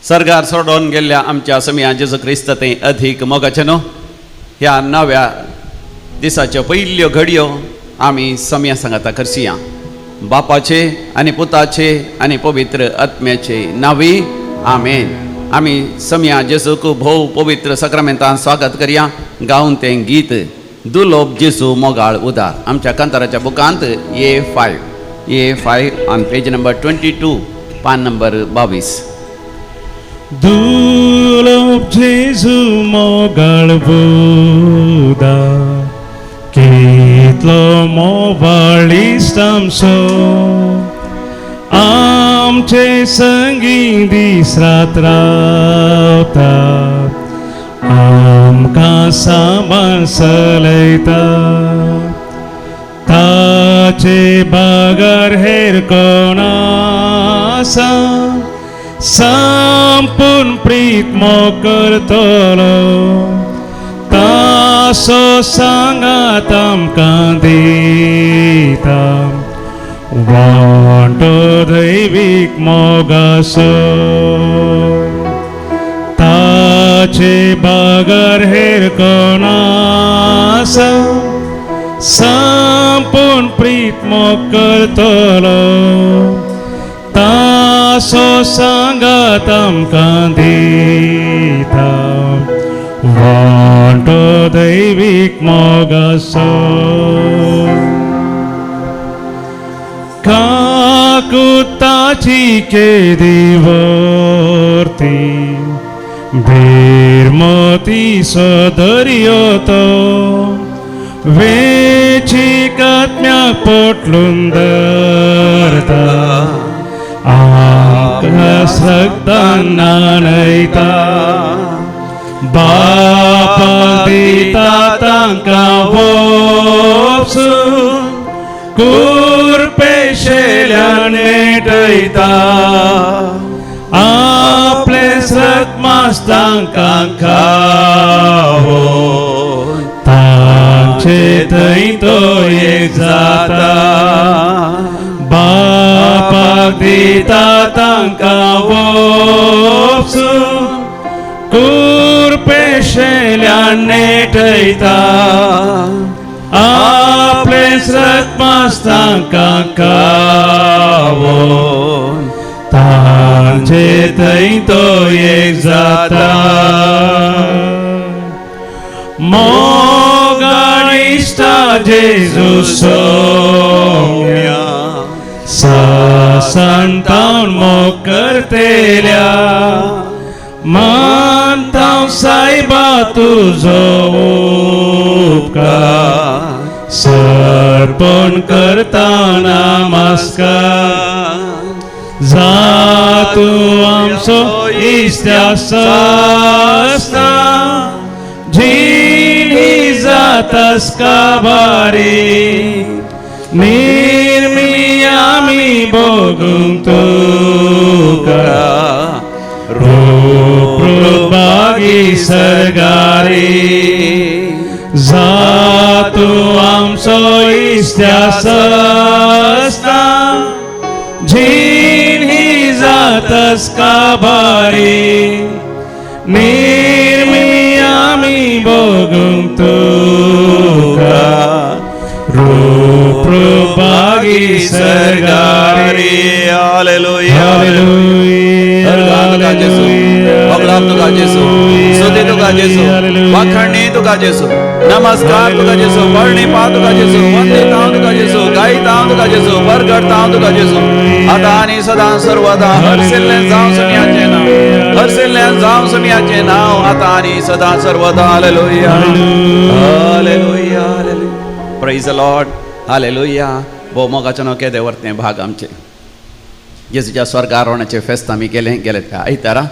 सर्गार सोडून गेल्ल्या आमच्या समिया जेजू क्रिस्त ते अधिक मोगाचे न्हू. ह्या नव्या दिसाच्यो पयल्यो घडयो आमी समिया सांगाता करसिया. बापाचे आनी पुताचे आनी पवित्र आत्म्याचे नावी आमेन. आमी समिया जेजूक भोव पवित्र सक्रामेंतान स्वागत करया गावन तें गीत दुलोब जेजू मोगाळ उदार. आमच्या कांताराच्या बुकांत A5 ऑन पेज नंबर 22 पान नंबर 22. दुलोब जेजू मोगाळ उदार कितलो मोवाळीस्ट आमचो आमचे संगी दीस रात रावता आमकां सांबाळ चलयता ताचे बागार हेर कोण आसा संपूर्ण प्रीत करतलो तासो सांगात आमकां दिता वांटो दैवीक मोगाचो ताचे बागार हेर कोण आसा संपूर्ण प्रीत करतलो तासो सांगात आमकां दिता वांटो दैवीक मोगाचो. काकुताची केदी वर्ती बेरमती सदर्यो तो वेचीक आत्म्याक पोटलून धरता आमकां रगतान नाणयता बापाक दिता तांकां वोपसून कुरपेशेल्यान नेटयता आपले सगमास तांकां खावोन तांचे थंय तो एक जाता बापाक दिता तांकां वोपसून कुरपेशेल्यान नेटयता आपले सगमास तांकां खावोन तांचे थंय तो एक जाता. मोगाळ इश्टा जेजू सोम्या सासंतावन मोग करतेल्या मानतां सायबा तुजो उपकार सर्पण करता नमस्कार जा तूं आमचो इश्त्या आसता जीण ही जातास काबारी निर्मी आमी भोगूंक तुका रूप बागी सर्गारी जा तूं आमचो इश्त्या आसता जीण ही जातास काबारी निर्मी आमी भोगूंक तुका रूप बागी सर्गारी. हालेलुया तुका जेजू अगलाब तुका जेजू स्तुती तुका जेजू वाखणणी तुका जेजू नमस्कार तुका जेजू वर्णिपा तुका जेजू वंदित हांव तुका जेजू गायत हांव तुका जेजू बरगडत हांव तुका जेजू आतां आनी सदां सर्वदा हरसिल्लें जावं समियाचें नांव हरसिल्लें जावं समियाचें नांव आतां आनी सदां सर्वदा. Hallelujah hallelujah hallelujah praise the lord hallelujah. भोव मोगाचें न्हू केदें वर्तें भाग आमचें जेजूच्या स्वर्गारोहणाचें फेस्त आमी केलें गेले त्या आयतारा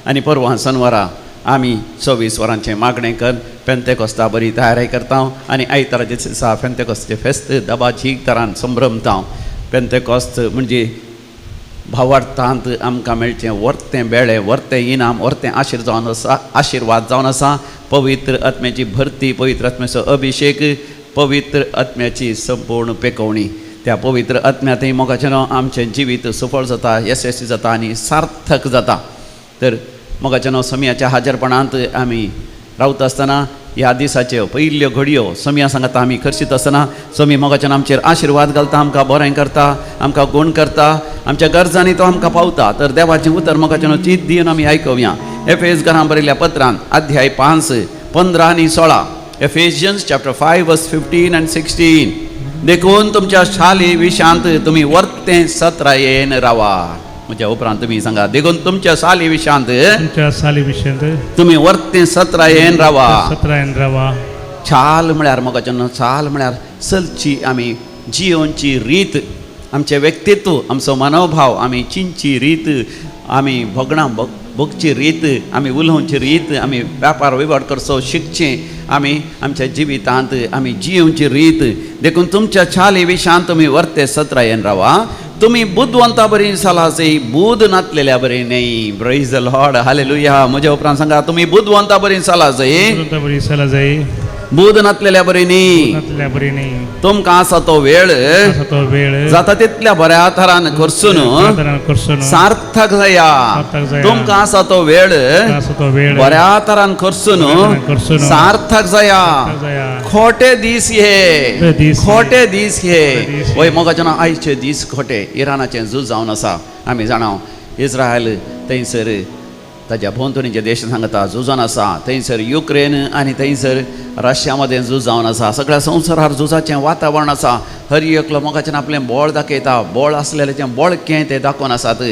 आनी परवां शनवारा आमी 24 वरांचें मागणें कर पेंतेकोस्ता बरी तयारी करता आनी आयताराचे दिसा पेंतेकोस्ताचें फेस्त दबाजीक तरान संभ्रमता. पेंतेकोस्त म्हणजे भावार्थांत आमकां मेळचें वर्तें बेळें वर्तें इनाम वर्तें आशिर्वाद जावन आसा. पवित्र आत्म्याची भरती पवित्र आत्म्याचो अभिशेक पवित्र आत्म्याची संपूर्ण पेकोवणी त्या पवित्र आत्म्यातय मोगाचें आमचें जिवीत सफळ जाता यशस्वी जाता आनी सार्थक जाता. तर मोगाच्या समयाच्या हाजरपणांत आमी रावता आसतना ह्या दिसाच्यो पयल्यो घडयो समया सांगात आमी करशीत आसतना समी मोगाच्यान आमचेर आशिर्वाद घालता, आमकां बरें करता, आमकां गूण करता, आमच्या गरजांनी तो आमकां पावता. तर देवाचें उतर मोगाच्यान चीत दिवन आमी आयकुया. एफेस घरां बरयल्ल्या पत्रांत अध्याय 5, 15 आनी 16. Ephesians chapter 5 verse 15 and 16. देखून तुमच्या शाली विशांत तुम्ही वर्ते सत्रायेन रावा. म्हणजे उपरांत तुम्ही सांगा, देखून तुमच्या शाली विशांत तुम्ही वर्ते सत्रायेन रावा. छाल म्हळ्यार मोगाच्यान चाल म्हळ्यार चलची आमी जियोवची रीत, आमचें व्यक्तित्व, आमचो मनोभाव, आमी चिंची रीत, आमी भोगणां भोगची रीत, आमी उलोवची रीत, आमी व्यापार विवाड करचो शिकचें, आमी आमच्या जिवितांत आमी जियोवची रीत. देखून तुमच्या छाली विशांत तुमी वर्ते सत्रायेन रावा. तुम्ही बुद्धवंता बरी सालाचे, बूद नातलेल्या बरी नाही. Praise the lord, hallelujah. म्हज्या उपरांत सांगा, तुम्ही बुद्धवंता बरी सालाचे, बूद नातलेल्या बरी न्ही. तुमकां आसा तो वेळ जाता तितल्या बऱ्या तरान करसून सार्थक जाया. तुमकां आसा तो वेळ बऱ्या तरान करसून सार्थक जाया. खोटे दीस हे वय मोगाच्यान आयचे दीस खोटे. इराणाचें झूज जावन आसा. आमी जाणां इस्रायल थंयसर ताच्या भोंवतणीचे देश सांगता झुजान आसा. थंयसर युक्रेन आनी थंयसर रशिया मदें झूज जावन आसा. सगळ्या संवसारार झुजाचें वातावरण आसा. हर एकलो मोगाच्यान आपलें बळ दाखयता. बळ आसलेलें बळकें ते दाखोवन आसात.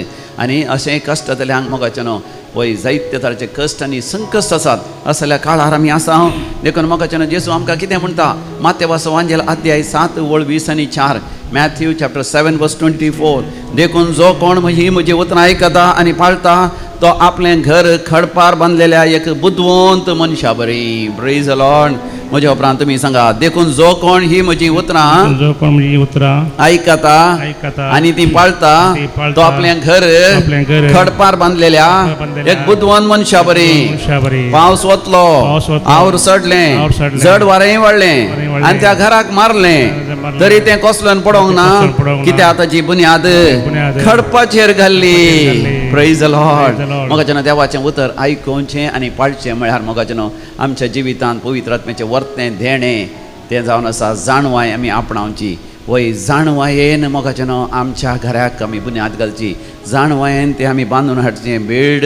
आनी अशें कश्टतल्यांक मोगाच्यान वय जायते तरांचे कश्ट आनी संकश्ट आसात. असल्या काळार आमी आसा. देखून मोगाच्यान जेजू आमकां कितें म्हणटा, मातेवाचो वांजेल अध्याय 7 वळ 20 आनी 4. मॅथ्यू चॅप्टर 7 वर्स 24. देखून जो कोण म्हजी उतरां आयकता आनी पाळता तो आपलें घर खडपार बांदलेल्या एक बुद्धवंत मनशा बरी. Praise the Lord. म्हज्या उपरांत तुमी सांगा, देखून जो कोण ही म्हजी उतरां आयकता आनी ती पाळता तो आपलें घर खडपार बांदलेल्या एक बुद्धवंत मनशा बरी. पावस वतलो, आवड सडलें, जड वारें वाडलें आनी त्या घराक मारलें तरी तें कसलोन पडोंक ना, कित्याक ताची बुन्याद खडपाचेर घाल्ली. Praise the Lord. मोगाच्यान देवाचें उतर आयकुचें आनी पाळचें म्हळ्यार मोगाच्यान आमच्या जिवितांत पवित्र आत्म्याचें वर्तें धेणें तें जावन आसा. जाणवाय आमी आपणावची. वय जाणवायेन मोगाच्यान आमच्या घराक आमी बुन्याद घालची. जाणवायेन तें आमी बांदून हाडचें. Build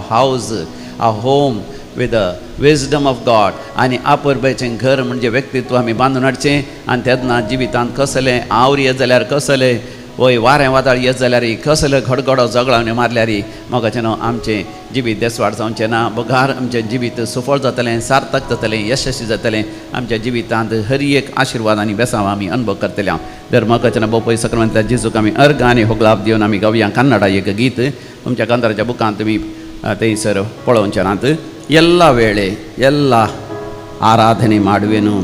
house a home with the wisdom of God. आनी आपुरबायचें घर म्हणजे व्यक्तित्व आमी बांदून हाडचें. आनी तेन्ना जिवितांत कसलें आवर येत जाल्यार कसलें, वय वारें वादळ येत जाल्यार कसलो घडघडो झगडावणी मारल्यार मोगाच्यान आमचें जिवीत देसवाड जावचें ना. बगार आमचें जिवीत सफळ जातलें, सार्थक जातलें, यशस्वी जातलें. आमच्या जिवितांत हर एक आशिर्वाद आनी बेसांव आमी अनुभव करतले. तर मोगाच्यान बोपय सक्रांतल्या जेजूक आमी अर्घ आनी होगलाप दिवन आमी गावया कन्नडा एक गीत. तुमच्या कांताराच्या बुकांत तुमी थंयसर पळोवचेनात. ಎಲ್ಲ ವೇಳೆ ಎಲ್ಲ ಆರಾಧನೆ ಮಾಡುವೆನು,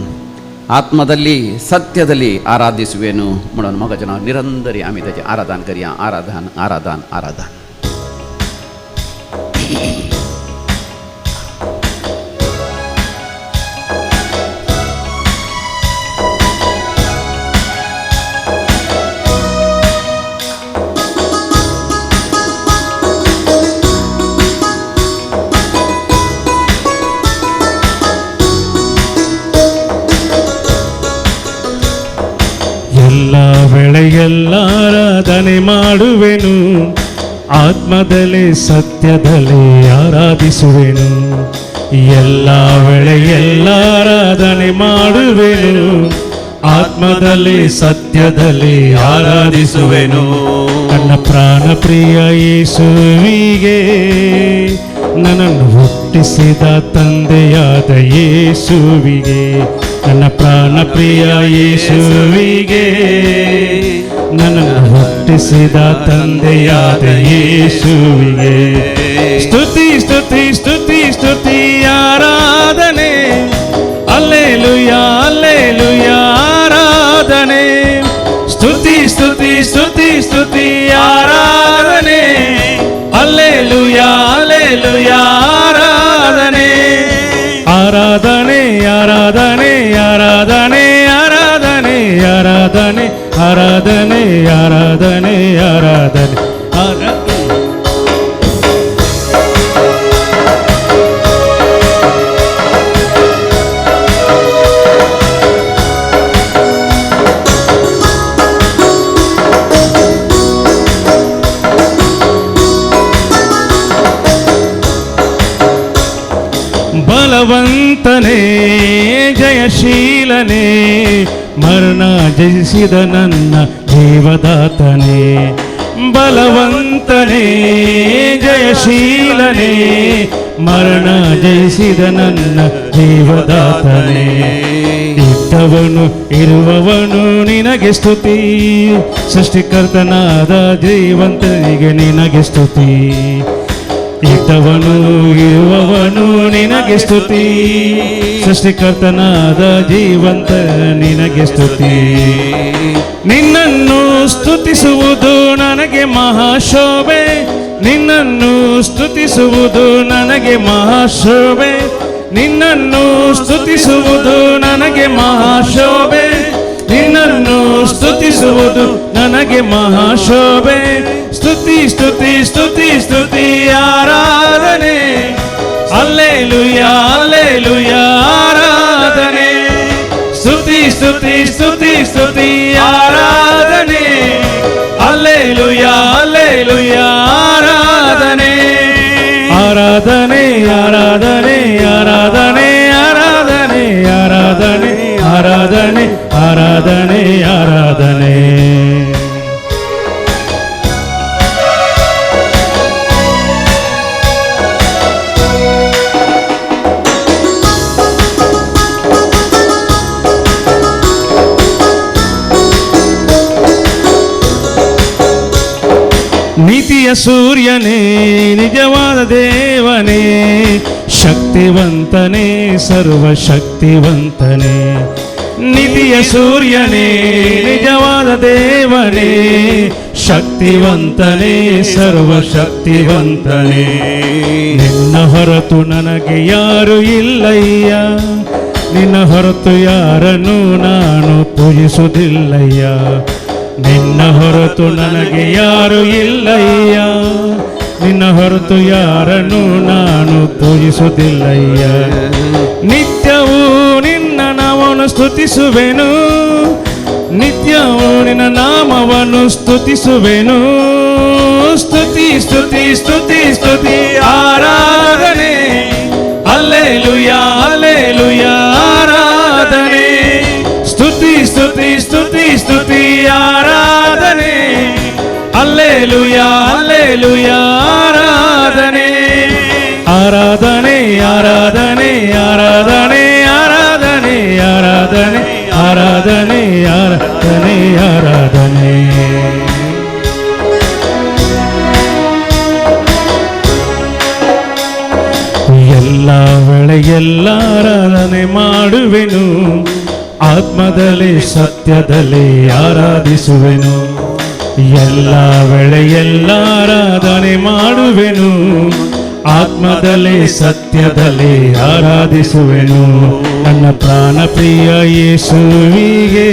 आत्मದಲ್ಲಿ सत्यದಲ್ಲಿ आराधिಸುವೆನು म्हणून मोगाच्यान निरंतरी आमी ताचें आराधन करया. आराधन आराधन आराधन. ಎಲ್ಲ ಆರಾಧನೆ ಮಾಡುವೆನು, ಆತ್ಮದಲ್ಲಿ ಸತ್ಯದಲ್ಲಿ ಆರಾಧಿಸುವೆನು. ಎಲ್ಲ ವೇಳೆ ಎಲ್ಲ ಆರಾಧನೆ ಮಾಡುವೆನು, ಆತ್ಮದಲ್ಲಿ ಸತ್ಯದಲ್ಲಿ ಆರಾಧಿಸುವೆನು. ನನ್ನ ಪ್ರಾಣ ಪ್ರಿಯ ಯೇಸುವಿಗೆ, ನನ್ನನ್ನು ಹುಟ್ಟಿಸಿದ ತಂದೆಯಾದ ಯೇಸುವಿಗೆ, ನನ್ನ ಪ್ರಾಣ ಪ್ರಿಯ ಯೇಸುವಿಗೆ, ನನ್ನನ್ನು ಹುಟ್ಟಿಸಿದ ತಂದೆಯಾದ ಯೇಸುವಿಗೆ ಸ್ತುತಿ ಸ್ತುತಿ ಸ್ತುತಿ ಸ್ತುತಿ ಆರಾಧನೆ. ಹಲ್ಲೆಲೂಯಾ ಹಲ್ಲೆಲೂಯಾ ಆರಾಧನೆ. ಸ್ತುತಿ ಸ್ತುತಿ ಸ್ತುತಿ ಸ್ತುತಿ ಆರಾಧನೆ. ಹಲ್ಲೆಲೂಯಾ ಹಲ್ಲೆಲೂಯಾ ಆರಾಧನೆ. ಆರಾಧನೆ ಆರಾಧನೆ ಆರಾಧನೆ ಆರಾಧನೆ ಆರಾಧನೆ ಆರಾಧನೆ ಆರಾಧನೆ ಆರಾಧನೆ ಆರಾಧನೆ. ಬಲವಂತನೇ ಜಯಶೀಲನೇ ಮರಣ ಜಯಿಸಿದ ನನ್ನ ಜೀವದಾತನೇ ಬಲವಂತನೇ ಜಯಶೀಲನೇ ಮರಣ ಜಯಿಸಿದ ನನ್ನ ಜೀವದಾತನೇ ಇದ್ದವನು ಇರುವವನು ನಿನಗೆ ಸ್ತುತಿ ಸೃಷ್ಟಿಕರ್ತನಾದ ಜೀವಂತನಿಗೆ ನಿನಗೆ ಸ್ತುತಿ ಇದ್ದವನು ಇರುವವನು ನಿನಗೆ ಸ್ತುತಿ ಸೃಷ್ಟಿಕರ್ತನಾದ ಜೀವಂತ ನಿನಗೆ ಸ್ತುತಿ ನಿನ್ನನ್ನು ಸ್ತುತಿಸುವುದು ನನಗೆ ಮಹಾಶೋಭೆ ನಿನ್ನನ್ನು ಸ್ತುತಿಸುವುದು ನನಗೆ ಮಹಾಶೋಭೆ ನಿನ್ನನ್ನು ಸ್ತುತಿಸುವುದು ನನಗೆ ಮಹಾಶೋಭೆ ನಿನ್ನನ್ನು ಸ್ತುತಿಸುವುದು ನನಗೆ ಮಹಾಶೋಭೆ ಸ್ತುತಿ ಸ್ತುತಿ ಸ್ತುತಿ ಸ್ತುತಿ ಆರಾಧನೆ ಹಲ್ಲೆಲೂಯಾ ಹಲ್ಲೆಲೂಯಾ ಆರಾಧನೆ ಸ್ತುತಿ ಸ್ತುತಿ ಸ್ತುತಿ ಸ್ತುತಿ ಆರಾಧನೆ ಹಲ್ಲೆಲೂಯಾ ಹಲ್ಲೆಲೂಯಾ ಆರಾಧನೆ ಆರಾಧನೆ ಆರಾಧನೆ ಆರಾಧನೆ ಆರಾಧನೆ ಆರಾಧನೆ ಆರಾಧನೆ ಆರಾಧನೆ ಆರಾಧನೆ ನೀತಿಯ ಸೂರ್ಯನೇ ನಿಜವಾದ ದೇವನೇ ಶಕ್ತಿವಂತನೇ ಸರ್ವಶಕ್ತಿವಂತನೇ ನೀತಿಯ ಸೂರ್ಯನೇ ನಿಜವಾದ ದೇವನೇ ಶಕ್ತಿವಂತನೇ ಸರ್ವಶಕ್ತಿವಂತನೇ ನಿನ್ನ ಹೊರತು ನನಗೆ ಯಾರು ಇಲ್ಲಯ್ಯ ನಿನ್ನ ಹೊರತು ಯಾರನ್ನು ನಾನು ಪೂಜಿಸುವುದಿಲ್ಲಯ್ಯ ನಿನ್ನ ಹೊರತು ನನಗೆ ಯಾರು ಇಲ್ಲಯ್ಯ ನಿನ್ನ ಹೊರತು ಯಾರನ್ನು ನಾನು ಪೂಜಿಸುವುದಿಲ್ಲಯ್ಯ ನಿತ್ಯವೂ ನಿನ್ನ ನಾಮವನ್ನು ಸ್ತುತಿಸುವೆನು ನಿತ್ಯವೂ ನಿನ್ನ ನಾಮವನ್ನು ಸ್ತುತಿಸುವೆನು ಸ್ತುತಿ ಸ್ತುತಿ ಸ್ತುತಿ ಸ್ತುತಿ ಆರಾಧನೆ ಹಲ್ಲೆಲೂಯಾ ಹಲ್ಲೆಲೂಯಾ ಆರಾಧನೆ ಸ್ತುತಿ ಸ್ತುತಿ ಸ್ತುತಿ ಸ್ತುತಿ ಆರಾಧನೆ ಹಲ್ಲೆಲೂಯಾ ಹಲ್ಲೆಲೂಯಾ ಆರಾಧನೆ ಆರಾಧನೆ ಆರಾಧನೆ ಆರಾಧನೆ ಆರಾಧನೆ ಆರಾಧನೆ ಆರಾಧನೆ ಆರಾಧನೆ ಆರಾಧನೆ ಎಲ್ಲ ವೇಳೆ ಎಲ್ಲ ಆರಾಧನೆ ಮಾಡುವೆನು ಆತ್ಮದಲ್ಲಿ ಸತ್ಯದಲ್ಲಿ ಆರಾಧಿಸುವೆನು ಎಲ್ಲ ವೇಳೆ ಎಲ್ಲ ಆರಾಧನೆ ಮಾಡುವೆನು ಆತ್ಮದಲ್ಲಿ ಸತ್ಯದಲ್ಲಿ ಆರಾಧಿಸುವೆನು ನನ್ನ ಪ್ರಾಣ ಪ್ರಿಯ ಯೇಸುವಿಗೆ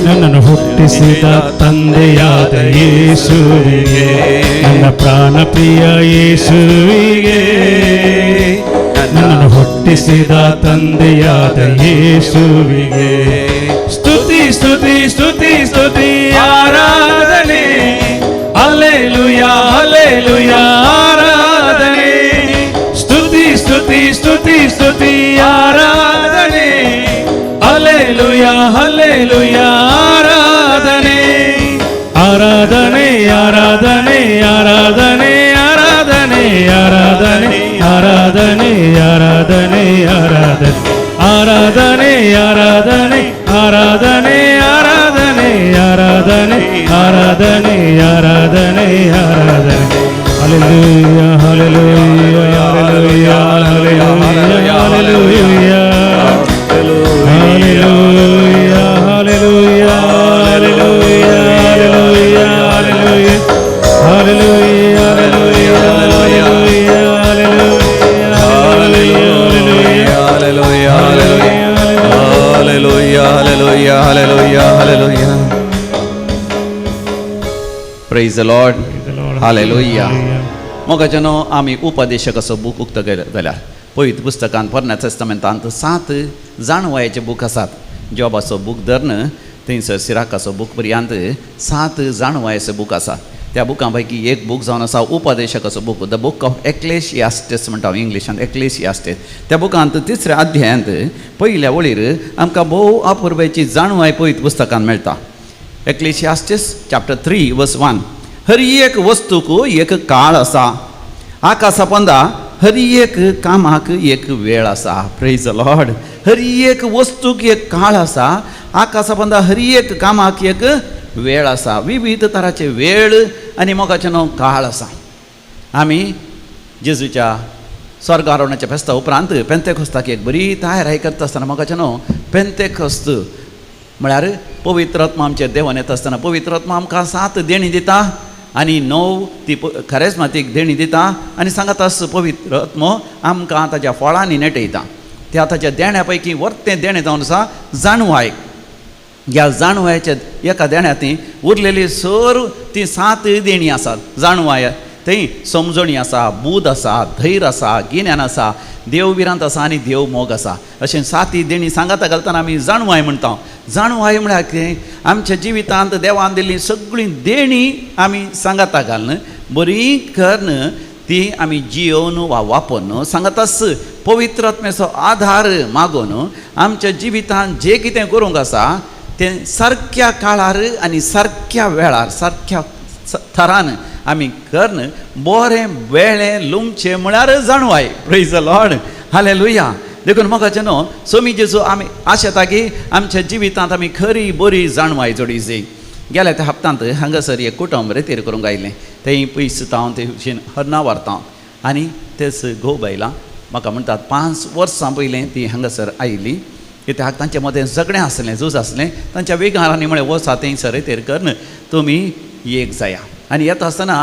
ನನ್ನನ್ನು ಹುಟ್ಟಿಸಿದ ತಂದೆಯಾದ ಯೇಸುವಿಗೆ ನನ್ನ ಪ್ರಾಣ ಪ್ರಿಯ ಯೇಸುವಿಗೆ ನನ್ನನ್ನು ಹುಟ್ಟಿಸಿದ ತಂದೆಯಾದ ಯೇಸುವಿಗೆ ಸ್ತುತಿ ಸ್ತುತಿ ಸ್ತುತಿ ಸ್ತುತಿ ಆರಾಧನೆ ಹಲ್ಲೆಲೂಯಾ ಹಲ್ಲೆಲೂಯಾ ಆರಾಧನೆ ಸ್ತುತಿ ಸ್ತುತಿ ಸ್ತುತಿ ಸ್ತುತಿ ಆರಾಧನೆ ಹಲ್ಲೆಲೂಯಾ ಹಲ್ಲೆಲೂಯಾ ಆರಾಧನೆ ಆರಾಧನೆ ಆರಾಧನೆ ಆರಾಧನೆ ಆರಾಧನೆ ಆರಾಧನೆ ಆರಾಧನೆ ಆರಾಧನೆ ಆರಾಧನೆ ಆರಾಧನೆ ಆರಾಧನೆ ಆರಾಧನೆ ಆರಾಧನೆ ಆರಾಧನೆ ಆರಾಧನೆ ಆರಾಧನೆ hallelujah hallelujah hallelujah hallelujah hallelujah hallelujah hallelujah hallelujah hallelujah hallelujah Hallelujah, hallelujah, hallelujah. Praise the Lord. Hallelujah. Moga जनो आम्ही उपदेशकाचो बूक उक्त जाल्यार पवित्र पुस्तकांत पोरण्या टेस्टमेंटांत 7 जाणवायेचे बूक आसात. जॉबाचो बूक धरन थंयसर सिराकाचो बूक पर्यंत 7 जाणवायेचो बूक आसा. त्या बुकां पैकी एक बूक जावन आसा उपदेशकाचो बूक, द बूक ऑफ एक्लेशियास्टिस म्हणटा इंग्लिशांत एक्लेशियास्टिस. त्या बुकांत 3ऱ्या अध्यायांत पयल्या वळीर आमकां भोव अपुर्बेची जाणवाय पळयत पुस्तकांत मेळटा. एक्लेशियास्टिस चॅप्टर 3 वर्स 1. हर एक वस्तूक एक काळ आसा, आकाशा पंदा हर एक कामाक एक वेळ आसा. Praise the Lord. हर एक वस्तूक एक काळ आसा, आकाशा पंदा हर एक कामाक एक वेळ आसा. विविध तराचे वेळ आनी मोगाचे न्हू काळ आसा. आमी जेजूच्या स्वर्गारोहणाच्या फेस्ता उपरांत पेंतेकोस्ताक एक बरी तयारी करता आसतना मोगाचे न्हू पेंतेकोस्त म्हळ्यार पवित्र आत्मा आमचेर देवान येता आसतना पवित्र आत्मा आमकां 7 देणी दिता आनी 9 ती खरेस्मातीक देणी दिता आनी सांगात आस पवित्र आत्मो आमकां ताच्या फळांनी नेटयता. त्या ताच्या देण्या पैकी वर्तें देणें जावन आसा जाणवाय. ह्या जाणवायच्या एका देण्यात उरलेली सर्व ती 7 देणी आसात. जाणवाय थंय समजणी आसा, बूद आसा, धैर्य आसा, गिन्यान आसा, देवविरांत आसा आनी देव मोग आसा. अशें 7 देणी सांगाता घालतना आमी जाणवाय म्हणटा. जाणवाय म्हळ्यार कितें? आमच्या जिवितांत देवान दिल्ली सगळीं देणी आमी सांगाता घालन बरी करन ती आमी जियोवन वा वापरून सांगात आस पवित्र आत्म्याचो आधार मागून आमच्या जिवितांत जें कितें करूंक आसा तें सारक्या काळार आनी सारक्या वेळार सारक्या थरान आमी करन बरें वेळें लुमचें म्हळ्यार जाणवाय. Praise the lord. हालेलुया. देखून म्हाका न्हू सोमी जेजू आमी आशा येता की आमच्या जिवितांत आमी खरी बरी जाणवाय जोडी जाय. गेल्या त्या हप्त्यांत हांगासर एक कुटुंब रेतेर करूंक आयलें. थंय पयस तावन ते हरना व्हरता आनी तेच घोव बायलां म्हाका म्हणटात 5 वर्सां पयलें ती हांगासर आयली. कित्याक तांचे मदें झगडें आसलें, झूज आसलें. तांच्या वेगारांनी म्हळें वसा थंयसर रेतेर करन तुमी एक जाया. आनी येता आसतना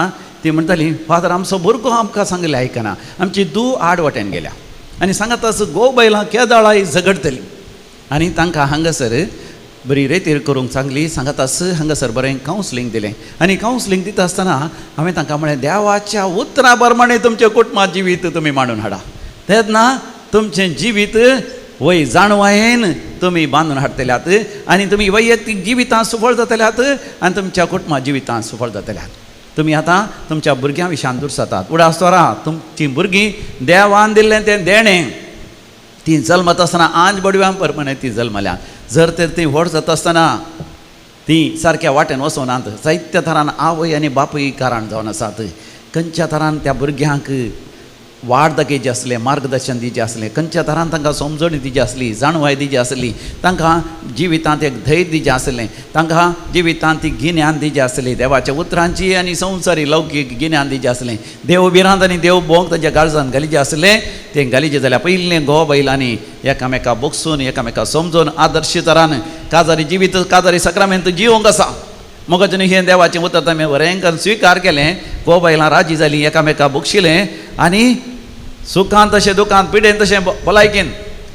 ती म्हणटाली फादर आमचो भुरगो आमकां सांगलें आयकना. आमची धूव आड वाटेन गेल्या आनी सांगात आस घोव बायलां केदाळाय झगडटली आनी तांकां हांगासर बरी रेतेर करूंक सांगली. सांगात आस हांगासर बरें कावन्सिलींग दिलें आनी कावन्सिलींग दिता आसतना हांवें तांकां म्हळें देवाच्या उतरा प्रमाणे तुमचें कुटुंबात जिवीत तुमी मांडून हाडा. तेन्ना तुमचें जिवीत वय जाणवायेन तुमी बांदून हाडटल्यात आनी तुमी वैयक्तीक जिवितांत सफळ जातल्यात आनी तुमच्या कुटुंबात जिवितांत सफळ जातल्यात. तुमी आतां तुमच्या भुरग्यां विशयान दुरसातात. उडासतोरा तुमचीं भुरगीं देवान दिल्लें तें देणें ती जल्मत आसतना आंज बडव्यां प्रमाणे ती जल्मल्यात. जर तर ती व्हड जाता आसतना ती सारक्या वाटेन वचोनात. जायत्या तरान आवय आनी बापूय कारण जावन आसात. खंयच्या तरान त्या भुरग्यांक वाड दाखयची आसलें, मार्गदर्शन दिवचें आसलें. खंयच्या तरान तांकां समजणी दिवची आसली, जाणवाय दिवची आसली. तांकां जिवितांत एक धैर्य दिवचें आसलें. तांकां जिवितांत ती गिन्यान दिवचें आसली. देवाच्या उतरांची आनी संवसारी लौकीक गिन्यान दिवचें आसलें. देवबिरांत आनी देव भोंग तांच्या काळजांत घालीचें आसलें. तें घालीचें जाल्यार पयलें घोव बायलांनी एकामेका बगसून एकामेका समजून आदर्श तरान काजारी जिवीत काजारी सक्रामेंत जिवंक आसा. मोगाचें हें देवाचें उतर तांणी बरें स्विकार केलें. घोव बायलां राजी जालीं, एकामेका बगशिलें आनी सुखांत तशें दुखांत पिडेन तशें भलायकेन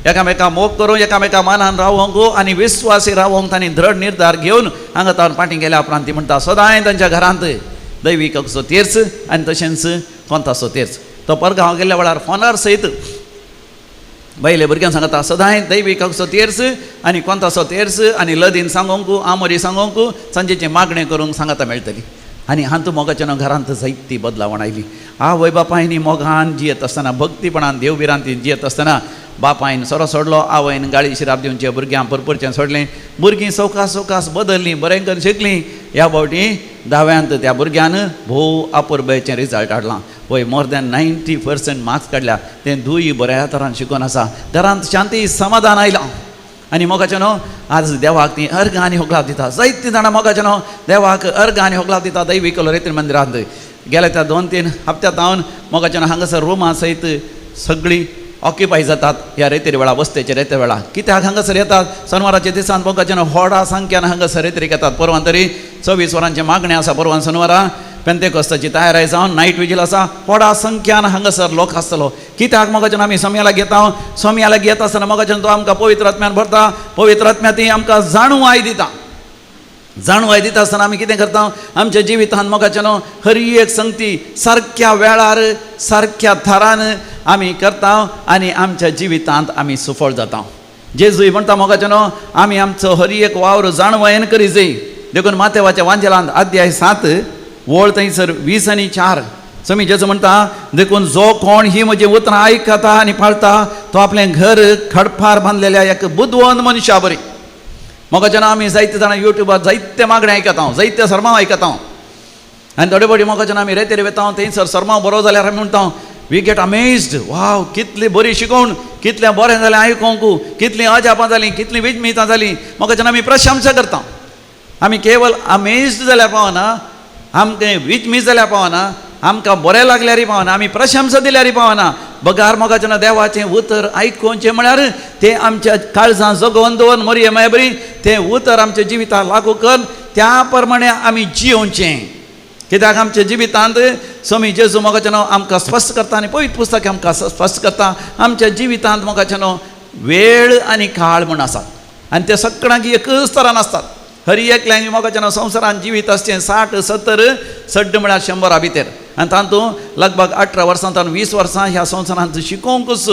एकामेका मोग करून एकामेका मानान रावोंक आनी विस्वासी रावोंक तांणी दृढ निर्धार घेवन हांगा तावन फाटीं गेल्या उपरांत ती म्हणटा सदांय तांच्या घरांत दैवीक असो तेर्स आनी तशेंच कोंताचो तेर्स. तो परगांव गेल्ल्या वेळार फोनार सयत बायले भुरग्यांक सांगता सदांय दैवीक असो तेर्स आनी कोंताचो तेर्स आनी लदीन सांगोंक आमोरी सांगोंक सांजेचें मागणें करूंक सांगता मेळटली. आनी हांतू मोगाच्या घरांत जायती बदलावण आयली. आवय बापायनी मोगान जियेत आसतना भक्तीपणान देवबिरांतीन जियेत आसतना बापायन सोरो सोडलो, आवयन गाळी शिराप दिवचें, भुरग्यांक परपरचें सोडलें. भुरगीं सवकास बदल्लीं, बरें करून शिकलीं. ह्या फावटी 10व्यांत त्या भुरग्यान भोव अपुर्बेचें रिजल्ट हाडलां. वय मोर दॅन 90% मार्क्स काडल्या. तें धूय बऱ्या तरान शिकून आसा. घरांत शांती समाधान आयलां. आनी मोगाचें आज देवाक ती अर्घ आनी होगलाप दिता. जायतीं जाणां मोगाचें देवाक अर्घ आनी होगलाप दिता दैवीक रेतीर मंदिरांत. गेल्या त्या 2-3 हप्त्यांत हांव मोगाचें हांगासर रुमां सयत सगळीं ऑक्युपाय जातात ह्या रेतेर वेळा, वस्तेचे रेते वेळा. कित्याक हांगासर येतात शनिवाराच्या दिसान मोगाचें व्हडा संख्यान हांगासर रेत्रेक येतात. परवां तरी 24 वरांचें मागणें आसा. परवां शनिवारा पेंतेकोस्ताची तयारी जावन नायट विजील आसा. व्हडा संख्यान हांगासर लोक आसतलो. कित्याक मोगाचें आमी सोम्याला घेता. सोम्याला घेता आसतना मोगाचें तो आमकां पवित्र आत्म्यान भरता. पवित्र आत्म्या ती आमकां जाणवाय दिता. जाणवाय दिता आसतना आमी कितें करता आमच्या जिवितांत मोगाचें हर एक संगती सारक्या वेळार सारक्या थरान आमी करता आनी आमच्या जिवितांत आमी सफळ जाता. जेजूय म्हणटा मोगाचें आमी आमचो हर एक वावर जाणवायेन करी जाय. देखून मातेवाच्या वांजेलांत अध्याय 7 वळ थंयसर 20 आनी 4 समी जेजू म्हणटा देखून जो कोण ही म्हजी उतरां आयकता आनी पाळटा तो आपलें घर खडपार बांदलेल्या एक बुदवंत मनशा बरी. म्हाका जेन्ना आमी जायते जाणां युट्यूबार जायते मागणे आयकता जायते सर्मांव आयकता आनी थोडे फावटी म्हाका जेन्ना आमी रेतेर वता थंयसर सर्मांव बरो जाल्यार आमी म्हणटा वी गेट अमेज्ड वाव कितली बरी शिकोवन कितलें बरें जालें आयकोंक कितलीं अजापां जालीं कितलीं विजमितां जालीं. म्हाका जेन्ना आमी प्रशंसा करता आमी केवळ अमेज्ड जाल्यार पावना आमकां विजमीत जाल्यार पावना आमकां बरें लागल्यारय पावना आमी प्रशंसा दिल्यारय पावना. बगार म्हाका जेन्ना देवाचें उतर आयकोवचें म्हळ्यार तें आमच्या काळजां जगोवन दवरून मरये माय बरी तें उतर आमच्या जिवितांत लागू कर त्या प्रमाणे आमी जियोवचें. कित्याक आमच्या जिवितांत स्वामी जेजू म्हाका जेन्ना आमकां स्पश्ट करता आनी पवित्र पुस्तक आमकां स्पश्ट करता आमच्या जिवितांत म्हाका जेन्ना वेळ आनी काळ म्हूण आसात आनी ते सगळ्यांक एकच तरान आसतात. हर एकल्याक म्हाका जेन्ना संवसारांत जिवीत आसचें 60, 70 सड्ड म्हळ्यार 100 भितर आनी तातूंत लगभग 18 वर्सांतल्यान 20 वर्सां ह्या संवसारांत शिकोवंकूच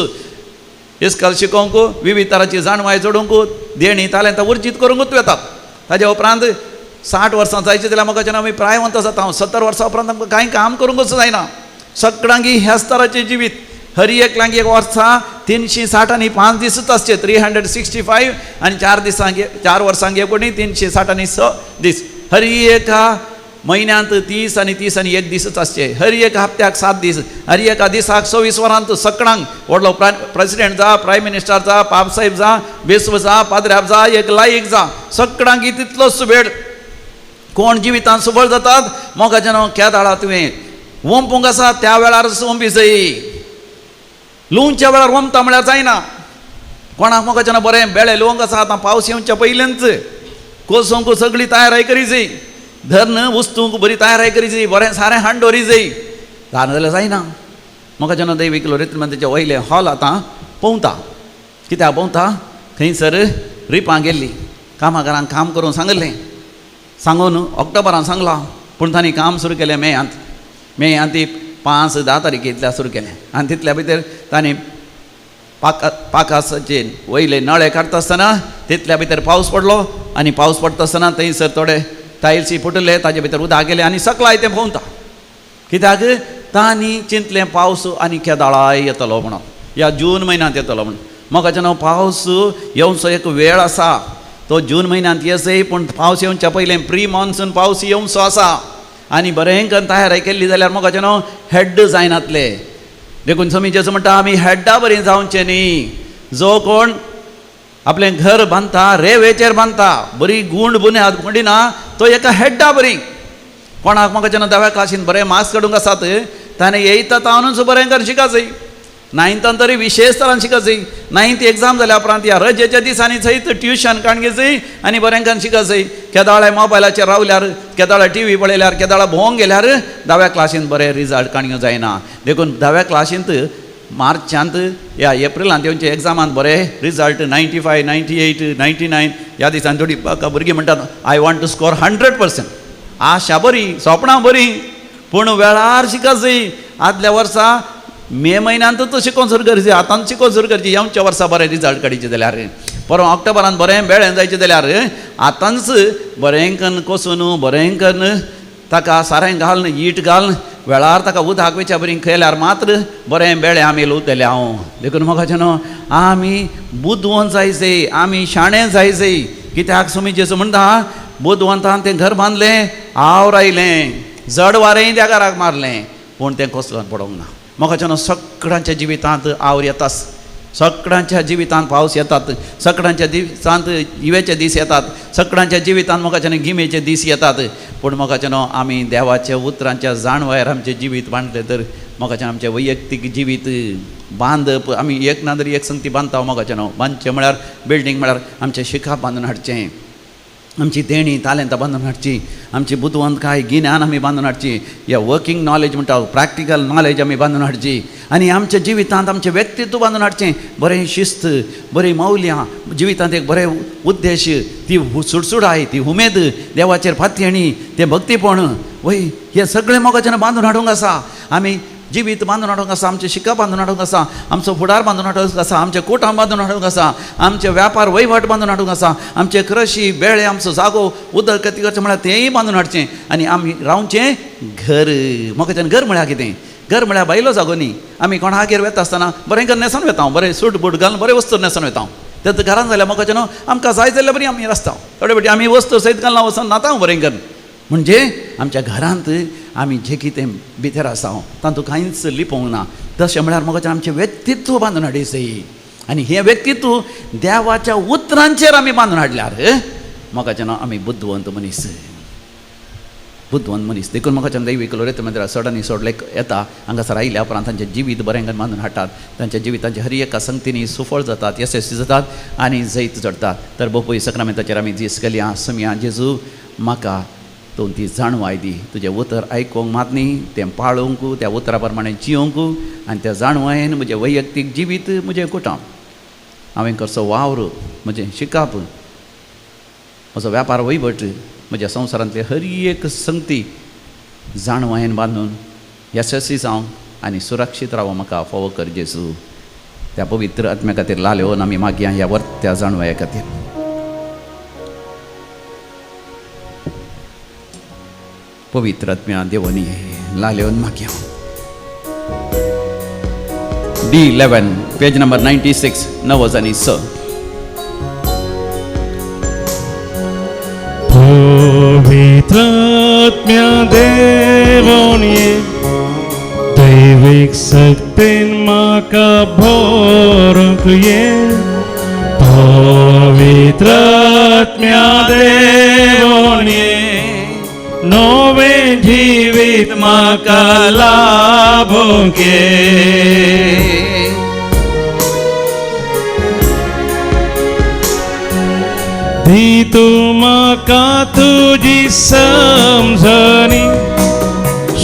इस्कल शिकोवंक विविध तरांची जाणवाय जोडूंक देणी तालेंतां उर्जीत करूंकूच वेतात. ताज्या उपरांत 60 वर्सां जायचे जाल्यार म्हाका जेन्ना आमी प्रायवंत जाता 70 वर्सां उपरांत आमकां कांय काम करूंकच जायना. सगळ्यांक ह्याच तराचें जिवीत हर एकल्यांक एक वर्सा 360 आनी 5 दिसूच आसचे 365 आनी 4 वर्सांक एकोणी 360 आनी 6 दीस. हर एका म्हयन्यांत 30 आनी 1 दिसूच आसचे. हर एक हप्त्याक 7 दीस. हर एका दिसाक 24 वरांत सगळ्यांक व्हडलो प्रेसिडेंट जा प्रायम मिनिस्टर जा पाप साहेब जा बेस्व जा पाद्र्याब जा एक लायक जा सगळ्यांक तितलोच वेळ कोण जिवितांत सबळ जातात. म्हाका जेन्ना केदाळा तुवें वंपूंक आसा त्या वेळार वंपी जायी लुवच्या वेळार वंपता म्हळ्यार जायना. कोणाक म्हाका जेन्ना बरें बेळे लुवंक आसा आतां पावस येवच्या पयलींच कोसोवंक सगळी तयाराय करी जायी धरण उस्तूंक बरी तयाराय करी जायी बरें सारें हाड दवरी जायी जालें जाल्यार जायना. म्हाका जेन्ना दैवीक लोरित मंदिराचे वयले हॉल आतां पळोवता कित्याक पळोवता खंयसर रिपां गेल्ली कामागारांक काम करूंक सांगलें सांगून ऑक्टोबरान सांगलां पूण तांणी काम सुरू केलें मेयांत ती 5-10 तारखेंतल्यान सुरू केलें आनी तितल्या भितर तांणी पाकासाचे वयले नळे काडटा आसतना तितल्या भितर पावस पडलो आनी पावस पडटा आसतना थंयसर थोडे टायल्सी फुटले ताजे भितर उदक गेलें आनी सकलाय तें पळोवता कित्याक तांणी चिंतलें पावस आनी केदाळाय येतलो म्हणून ह्या जून म्हयन्यांत येतलो म्हणून. म्हाका जेन्ना पावस येवचो एक वेळ आसा तो जून म्हयन्यांत येसय पूण पावस येवच्या पयलें प्री मॉन्सून पावस येवचो आसा आनी बरें करून तयाराय केल्ली जाल्यार म्हाका जेन्ना हेड्ड जायनातले. देखून समी जेजू म्हणटा आमी हेड्डा बरीं जावचें न्ही. जो कोण आपलें घर बांदता रेंवेचेर बांदता बरी गुंड बुन्याद मोडिना तो एका हेड्डा बरी. कोणाक म्हाका जेन्ना दाव्या क्लासीन बरें मार्क्स काडूंक आसात ताणें 8th तावनूच बरें करून शिका जाय 9th तरी विशेश तरान शिका जाय. 9th एग्जाम जाल्या उपरांत ह्या रजेच्या दिसांनी सयत ट्युशन काडूंक जाय आनी बरें करून शिका जाय. केदाळे मोबायलाचेर रावल्यार केदाळे टीव्ही पळयल्यार केदाळे भोंवंक गेल्यार दाव्या क्लासीन बरें रिजल्ट काडूंक जायना. देखून दाव्या क्लासींत मार्चांत ह्या एप्रिलांत येवचे एग्जामांत बरें रिजल्ट 95, 98, 99 ह्या दिसांनी थोडी भुरगीं म्हणटात आय वॉन्ट टू स्कोर 100%. आशा बरी सपनां बरी पूण वेळार शिका जाय. आदल्या वर्सा मे म्हयन्यांतूच शिकोवन सुरू करची आतांच शिकोवन सुरू करची येवच्या वर्सा बरें रिजल्ट काडचे जाल्यार परवा ऑक्टोबरान बरें बेळें जायचें जाल्यार आतांच बरें करून कोसून बरें करून ताका सारें घालून ईट घालून वेळार ताका उदक वेच्या बरी खेळल्यार मात्र बरें बेळें आमी लुवतले हांव. देखून म्हाका जेन्ना आमी बुदवंत जायचे आमी शाणे जायचे कित्याक तुमी जेजू म्हणटा बुदवंतान तें घर बांदलें हांव रायलें जड वारें त्या घराक मारलें पूण तें कसलोन पडोंक ना. म्हाका जेन्ना सगळ्यांच्या जिवितांत आवर येता सगळ्यांच्या जिवितांत पावस येतात सगळ्यांच्या दिसांत हिवेचे दीस येतात सगळ्यांच्या जिवितांत म्हाका जेन्ना गिमेचे दीस येतात पूण म्हाका जेन्ना आमी देवाच्या उतरांच्या जाणवायर आमचें जिवीत बांदलें तर म्हाका जेन्ना आमचें वैयक्तीक जिवीत बांदप आमी एक ना तरी एक संगती बांदता म्हाका जेन्ना बांदचें म्हळ्यार बिल्डींग म्हळ्यार आमचें शिकाप बांदून हाडचें आमची देणी तालेंतां बांदून हाडची आमची बुदवंतकाय गिन्यान आमी बांदून हाडची या वर्किंग नॉलेज म्हणटा प्रॅक्टिकल नॉलेज आमी बांदून हाडची आनी आमच्या जिवितांत आमचें व्यक्तित्व बांदून हाडचें बरें शिस्त बरी मौल्यां जिवितांत एक बरें उद्देश ती सुडसुडाय ती उमेद देवाचेर फातयणी तें भक्तीपण वय हें सगळें म्हाका जेन्ना बांदून हाडूंक आसा आमी जिवीत बांदून हाडूंक आसा, आमचे शिका बांदून हाडूंक आसा, आमचो फुडार बांदून हाडूंक आसा, आमचे कुटुंब बांदून हाडूंक आसा, आमचे व्यापार वहिवाट बांदून हाडूंक आसा, आमचे कृशी बेळे आमचो जागो उदरगती करचें म्हळ्यार तेंय बांदून हाडचें आनी आमी रावचें घर. म्हाका घर म्हळ्यार कितें? घर म्हळ्यार बायलो जागो न्ही. आमी कोणागेर वेता आसतना बरें घर न्हेसून वेता, बरें सूट बूट घालून बरें वस्तू न्हेसून वेता. तें घरान जाल्यार म्हाका न्हू आमकां जाय जाल्यार बरी आमी आसता. थोडे फावटी आमी वस्तू सयत घालना वचून नाता बरें घर. म्हणजे आमच्या घरांत आमी जें कितें भितर आसा तातूंत कांयच लिपोवंक ना. तशें म्हळ्यार म्हाका आमचें व्यक्तित्व बांदून हाडीसय आनी हें व्यक्तित्व देवाच्या उतरांचेर आमी बांदून हाडल्यार म्हाका आमी बुद्धवंत मनीस. बुद्धवंत मनीस देखून म्हाका दैवीक लोरयता मंदिरांत सडनी सोडलेक येता. हांगासर आयल्या उपरांत तांचें जिवीत बरें बांदून हाडटात. तांच्या जिवितांची हर एका संगतींनी सुफळ जातात, यशस्वी जातात आनी जैत जडटात. तर बोपूय सक्रामेंताचेर आमी दीस केल्या. समिया जेजू म्हाका तूं ती जाणवाय दी. तुजें उतर आयकूंक मात न्ही, तें पाळूंक, त्या उतरा प्रमाणे जियोंक आनी त्या जाणवायेन म्हजें वैयक्तीक जिवीत, म्हजें कुटुंब, हांवें कसो वावर, म्हजें शिकप, म्हजो व्यापार वहिवट, म्हज्या संवसारांतले हर एक संगती जाणवायेन बांदून यशस्वी जावंक आनी सुरक्षीत रावूंक म्हाका फोव कर जेजू. त्या पवित्र आत्म्या खातीर लालेवन आमी मागया ह्या वर्त्या जाणवाये खातीर. पवित्र आत्म्या देवनी लालेवन मागया. D11 पेज नंबर 96 9 आणि 6. पवित्रात्म्या देवोnie दैविक शक्तीन म्हाका भरूंक ये. पवित्रात्म्या देवोnie नवे जिवीत म्हाका लाभूंक ये. दी तूं म्हाका तुजी समजणी,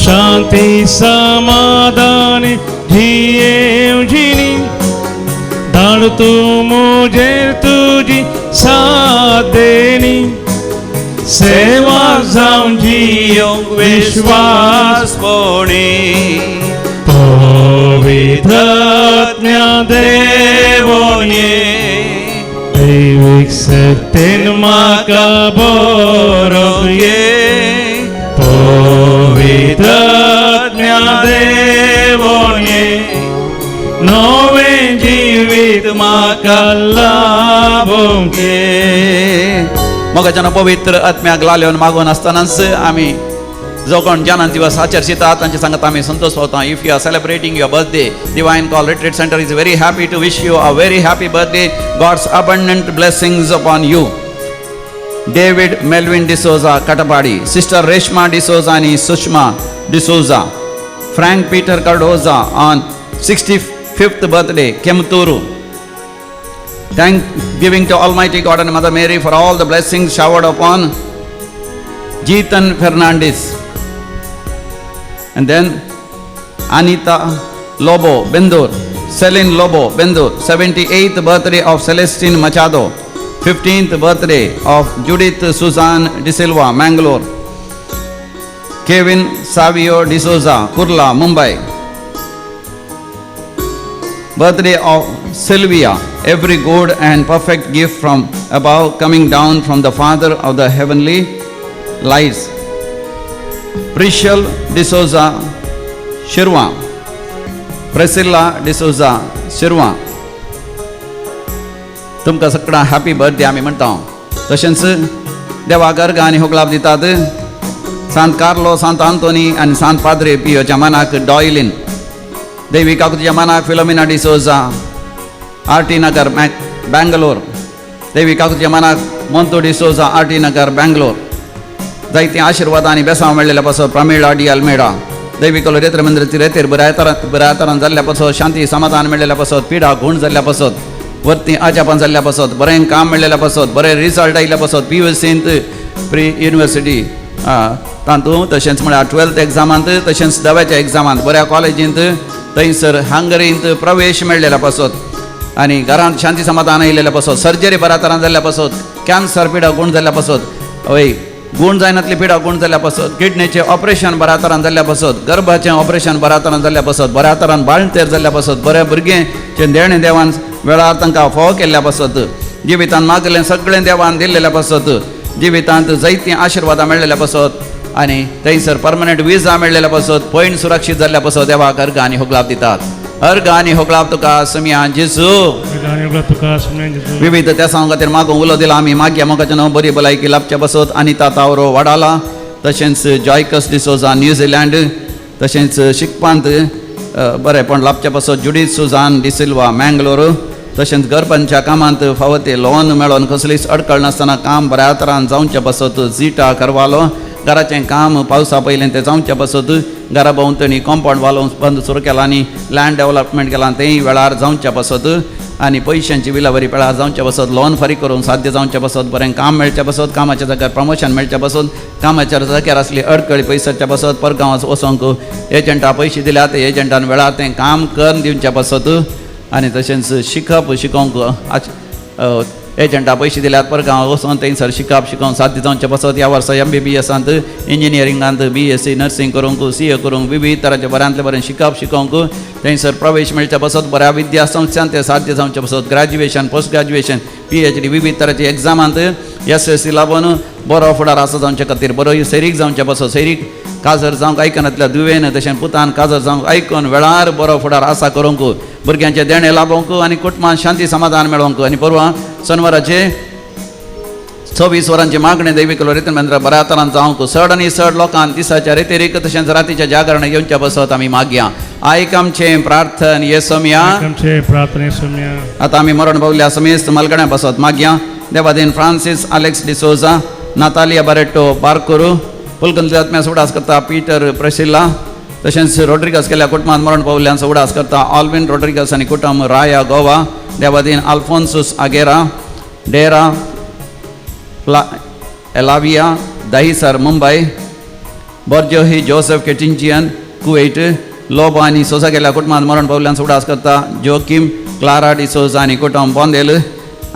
शांती समाधानी जियेवजिणी. धाड तूं मुजेर तुजी साथ देनी, सेवा जावन जियोंक विश्वासपणी. पवित्र आत्म्या देवोnie दैविक शक्तीन म्हाका भरूंक ये. पवित्र आत्म्या देवोnie नवे जिवीत म्हाका लाभूंक ये. म्हाका पवित्र आत्म्याक लालेवन मागून आसतनाच आमी जो कोण ज्ञानान दिवस आचरशितात तांचे सांगत आमी संतोष पावता. If you are celebrating your birthday, divine call retreat centre is very happy to wish you a very happy birthday. God's abundant blessings upon you. David Melvin D'Souza Katpadi, sister Reshma D'Souza आणि Sushma D'Souza, Frank Peter Cardoza on 65th birthday, Kemturu. Thanksgiving to Almighty God and Mother Mary for all the blessings showered upon Jeetan Fernandez. And then Anita Lobo Bendur, Celine Lobo Bendur, 78th birthday of Celestine Machado, 15th birthday of Judith Suzanne De Silva, Mangalore. Kevin Savio D'Souza, Kurla, Mumbai. Birthday of Sylvia, every good and perfect gift from above coming down from the Father of the heavenly lights. Prishal D'Souza, Shirwa. Priscilla D'Souza, Shirwa. तुमकां सगळ्यांक happy birthday आमी म्हणटा. तशेंच देवा गर्ग आनी होगलाप दितात सांत Carlo, सांत आंतोनी आनी सांत पाद्रे पियोच्या मनाक डॉयलिन. देवी काकुतीच्या मनाक फिलोमिना डिसोजा, आर.टी. नगर, बँगलोर. देवी काकुतीच्या मनाक मोंतो डिसोजा, आर.टी. नगर, बँगलोर. जायती आशिर्वाद आनी बेसांव मेळ्ळेल्या पासत प्रमिळा डी अल्मेडा. देवी कलो रेत्र मंदिराची रेतेर बऱ्या तरान जाल्ल्या पासत शांती समाधान मेळ्ळेल्या पासत, पिडा गुण जाल्ल्या पासत, वर्ती आजापान जाल्ल्या पासत, बरें काम मेळ्ळेल्या पासत, बरें रिजल्ट आयिल्ल्या पासत, PUCंत प्री युनिवर्सिटी तातूंत, तशेंच म्हळ्यार 12th एग्जामांत, तशेंच 10व्या एग्जामांत, बऱ्या कॉलेजींत, थंयसर हंगरींत प्रवेश मेळ्ळेल्या पासत आनी घरांत शांती समाधान आयिल्ल्या पासत, सर्जरी बऱ्या तरान जाल्ल्या पासत, कॅन्सर पिडा गुण जाल्ल्या पासत, हय गुण जायनातली पिडा गुण जाल्ल्या पासत किडनीचें ऑपरेशन बऱ्या तरान जाल्ल्या पासत गर्भाचें ऑपरेशन बऱ्या तरान जाल्ल्या पासत बऱ्या तरान बाळंतेर जाल्ल्या पासत बऱ्या भुरगेंचें देणें देवान वेळार तांकां फोव केल्ल्या पासत जिवितांत मागलें सगळें देवान दिल्लेल्या पासत जिवितांत जायतीं आशिर्वादां मेळ्ळेल्या पासत आनी थंयसर परमनंट विजा मेळ्ळेल्या पासत पयण सुरक्षीत जाल्ल्या पासत देवाक अर्घ आनी होगलाप दितात अर्घ आनी होगलाप तुका समिया जेजू विविध त्या खातीर मागूंक उलो दिला आमी मागया मोगाचें नांव बरी भलायकी लाभच्या पासत अनिता तावरो वाडाला तशेंच जॉयकस डिसोजा न्यूझीलँड तशेंच शिकपांत बरेपण लाभच्या पासत जुडीथ सुजान डिसिल्वा मँगलोर तशेंच गरबांच्या कामांत फावो ते लोन मेळोन कसलीच अडकळ नासतना काम बऱ्या तरान जावचें पासत झिटा करवालो घराचें काम पावसा पयलें तें जावचें पासत घरा भोंवतणी कॉम्पाउंड वालो बंद सुरू केला आनी लँड डेव्हलपमेंट केलां तेंय वेळार जावचें पासत आनी पयशांची विलावरी वेळार जावचें पासत लोन फारीक करूंक साध्य जावचें पासत बरें काम मेळचें पासत कामाच्या जाग्यार प्रमोशन मेळचें पासत कामाच्या जाग्यार आसली अडकळी पयसरच्या पासत परगांवांत वचोंक एजंटा पयशे दिल्यात एजंटान वेळार तें काम करून दिवचें पासत आनी तशेंच शिकोवंक एजंटा पयशे दिल्यात परगांव वचोन थंयसर शिकोवंक साध्य जावचें पासत ह्या वर्सा MBBSांत इंजिनियरिंगांत BSc नर्सींग करूंक CA करूंक विविध तरांचें बऱ्यांतलें बरें शिकोवंक थंयसर प्रवेश मेळचें पासत बऱ्या विद्या संस्थांत तें साध्य जावचें पासत ग्रॅज्युएशन पोस्ट ग्रॅज्युएशन PhD विविध तरांची एग्जामांत SSC लावन बरो फुडार आसा जावचे खातीर बरो सैरीक जावचें पासत सैरीक काजर जावंक आयकनातल्या दुवेन तशें पुतान काजर जावंक आयकून वेळार बरो फुडार आसा करूंक भुरग्यांचे देणे लाभोवंक आनी कुटुंबांत शांती समाधान मेळोवंक आनी परवां शनिवाराचे 26 वरांची मागणी दैवीक रितीन मंदिरांत बऱ्या तरान जावंक चड आनी चड लोकांक दिसाच्या रितीरीक तशेंच रातीच्या जागरण येवच्या पासत आमी मागया आयक आमचें प्रार्थन येसोम्या आतां आमी मरण पावल्या समेस्त मलगड्या पासत मागया देवादीन Francis Alex D'Souza Natalia Barreto Barkur पुलकंतल्या आत्म्या उडास करता पीटर प्रेसिल्ला तशेंच रोड्रिगस केल्ल्या कुटुंबांत मरण पावल्यांचो उडास करता ऑल्विन रोड्रिगस आनी कुटुंब राया गोवा देवादीन आल्फोन्सूस आगेरा डेरा एलाविया दहिसर मुंबई बर्जोही जोसेफ केटिंजियन कुवेट लोबो आनी सोजा गेल्या कुटुंबांत मरण पावल्यांचो उडास करता जोकिम क्लारा डिसोजा आनी कुटुंब बोंदेल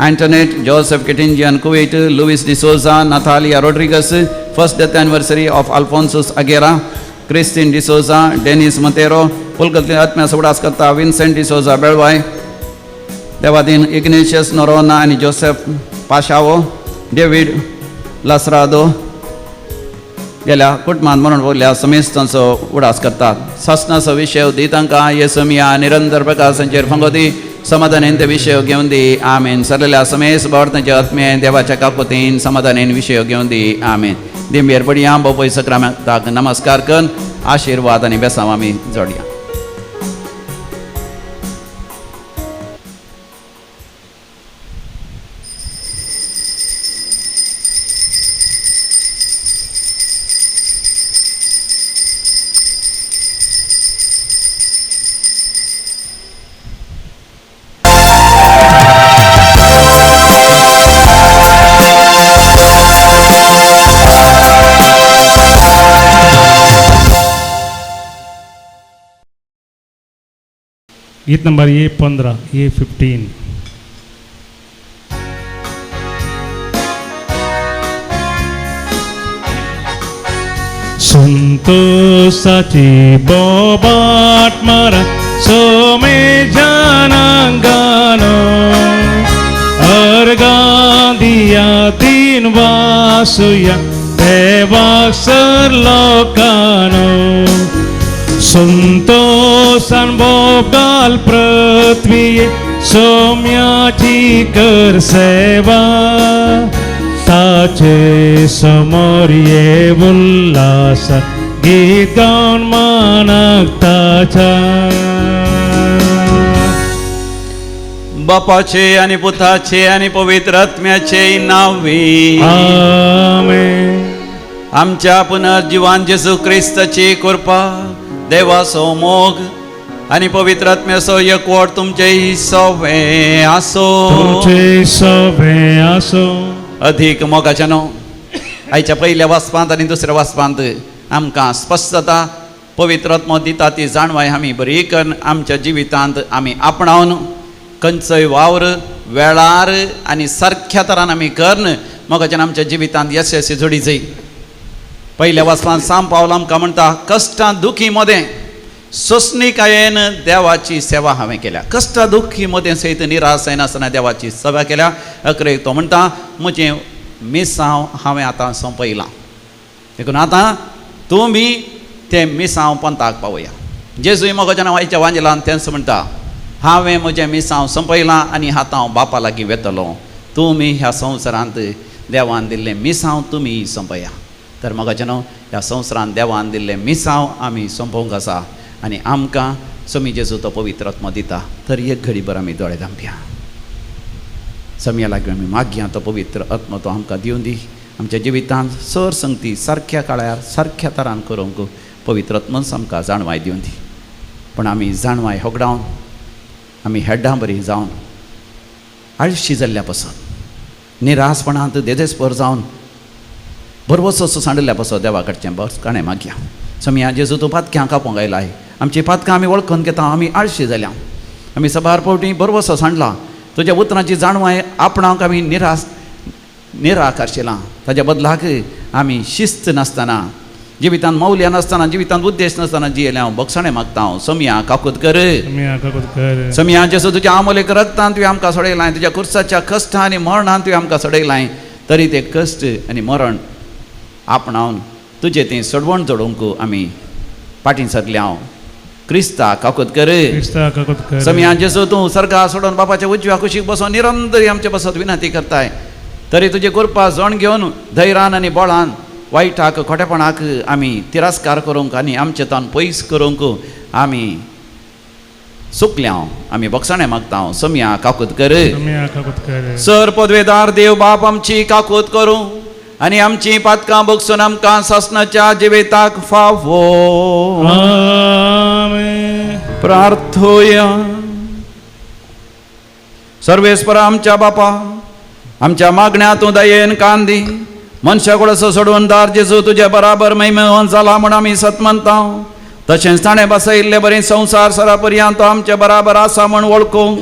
एंटोनेट जोसेफ केटिंजियन Kuwait Louis D'Souza Natalia Rodrigues first death anniversary of Alphonsus आगेरा क्रिस्टीन डिसोजा डेनिस मतेरो पुलकंतल्या आत्म्या उडास करता विन्सेंट डिसोजा बेळवाय देवादीन इग्नेशियस नोरोना आनी जोसेफ पाशावो डेविड लासरादो गेल्या कुटुंबांत मरण पावल्या समेस्तांचो उडास करतात ससनाचो विशय दी तांकां येसमिया निरंतर प्रकाशांचेर फंगोदी समाधानेन ते विशय घेवन दी आमेन सरलेल्या समेस भवतांचे आत्मे देवाच्या काकुतीन समाधानेन विशय घेवन दी आमेन दिंबेर बडया बोपय सक्रामेंताक नमस्कार करून आशिर्वाद आनी बेसांव आमी जोडया गीत नंबर A15 A15 संतोषाची बोबाट मारा सोमे जनांगानो अर्गांदिया तीन वासुया देवाक सर लोकानो संतोषान बोबाल पृथ्वी सोम्याची कर सेवा ताचे समोर ये उल्हास गीत गाऊन मानक ताचा बापाचे आनी पुताचे आनी पवित्र आत्म्याचे नावी आमेन आमच्या पुनर्जीवान जेजू क्रिस्ताची कृपा देवाचो मोग आनी पवित्र आत्म्याचो एकवट तुमचे सवे आसो अधिक मोगाचे न्हू आयच्या पयल्या वाचपांत आनी दुसऱ्या वाचपांत आमकां स्पश्टता पवित्र आत्मो दिता ती जाणवाय आमी बरी करून आमच्या जिवितांत आमी आपणावन खंयचोय वावर वेळार आनी सारक्या तरान आमी करून मोगाच्यान आमच्या जिवितांत यशस्वी जोडी जाय पहिल्या वचनांत साम पावला आमकां म्हणटा कश्टां दुखी मदें सोंसणिकायेन देवाची सेवा हांवें केल्या. कश्टां दुखी मदें सयत निराश जायनासतना देवाची सेवा केल्या. अकरेक तो म्हणटा म्हजें मिसांव हांवें आतां सोंपयलां. देखून आतां तूं बी तें मिसांव पंथाक पावया. जेजूय मोगाच्या नांवाच्या वांजेलान तेंच म्हणटा हांवें म्हजें मिसांव संपयलां आनी आतां हांव बापा लागीं वेतलो. तुमी ह्या संवसारांत देवान दिल्लें मिसांव तुमी संपया. तर मोगाच्या न्हू ह्या संवसारांत देवान दिल्लें मिसांव आमी संपोवंक आसा आनी आमकां समी जेजू तो पवित्र आत्मा दिता. तर एक घडीभर आमी दोळे धांपया. सम्या लागीं आमी मागया तो पवित्र आत्मा तो आमकां दिवन दी. आमच्या जिवितांत सर संगती सारक्या काळार सारक्या तरान करूंक पवित्र आत्माच आमकां जाणवाय दिवन दी. पण आमी जाणवाय होगडावन आमी हेड्डां बरी जावन आळशी जाल्ल्या पासून निरासपणांत देदेस्पर जावन बरवसो सांडल्या पासून देवा कडचें बसकाणें मागया. सम्या जेजू तूं पातक्यां कापोंक आयलाय. आमची पातकां आमी वळखून घेता. आमी आळशी जाल्या. आमी सबार फावटी बरवसो सांडला. तुज्या उतरांची जाणवाय आपणाक आमी निराकारशिलां. ताच्या बदलाक आमी शिस्त नासतना जिवितांत मौल्य नासतना जिवितांत उद्देश नासतना जियेलें हांव बक्षाणें मागता. हांव सम्या काकूत कर. सम्या जेजू तुज्या आमोलेक रक्तान तुवें आमकां सोडयलां. तुज्या कुर्साच्या कश्टां आनी मरणान तुवें आमकां सोडयलां. तरी ते कश्ट आनी मरण आपणावन तुजें तें सोडवण जोडूंक आमी फाटीं सरल्या. हांव क्रिस्ता काकूत कर. सम्या जेजू तूं सर्गा सोडून बापाच्या उजव्या कुशीक बसोन निरंतरी आमचे बसत विनंती करताय. तरी तुजे कृपा जण घेवन धैर्यान आनी बळान वायटाक खोटेपणाक आमी तिरस्कार करूंक आनी आमचे तान पयस करूंक आमी सुकल्या. आमी बक्षाणें मागता. सम्या काकूत कर. सर पदवेदार देव बाप आमची काकूत करूं आनी आमची पातकां बगसून आमकां सासणाच्या जिविताक फावो. प्रार्थोया. सर्वेस्परा आमच्या बापा आमच्या मागण्या तूं दयेन कान दी. मनशा कुडसो सोडून दार जेजू तुजे बराबर महिमेवन जाला म्हूण आमी सत म्हणटा. तशेंच ताणें बसयिल्ले बरें संवसार सरा पर्यंत आमचे बराबर आसा म्हूण वळखूंक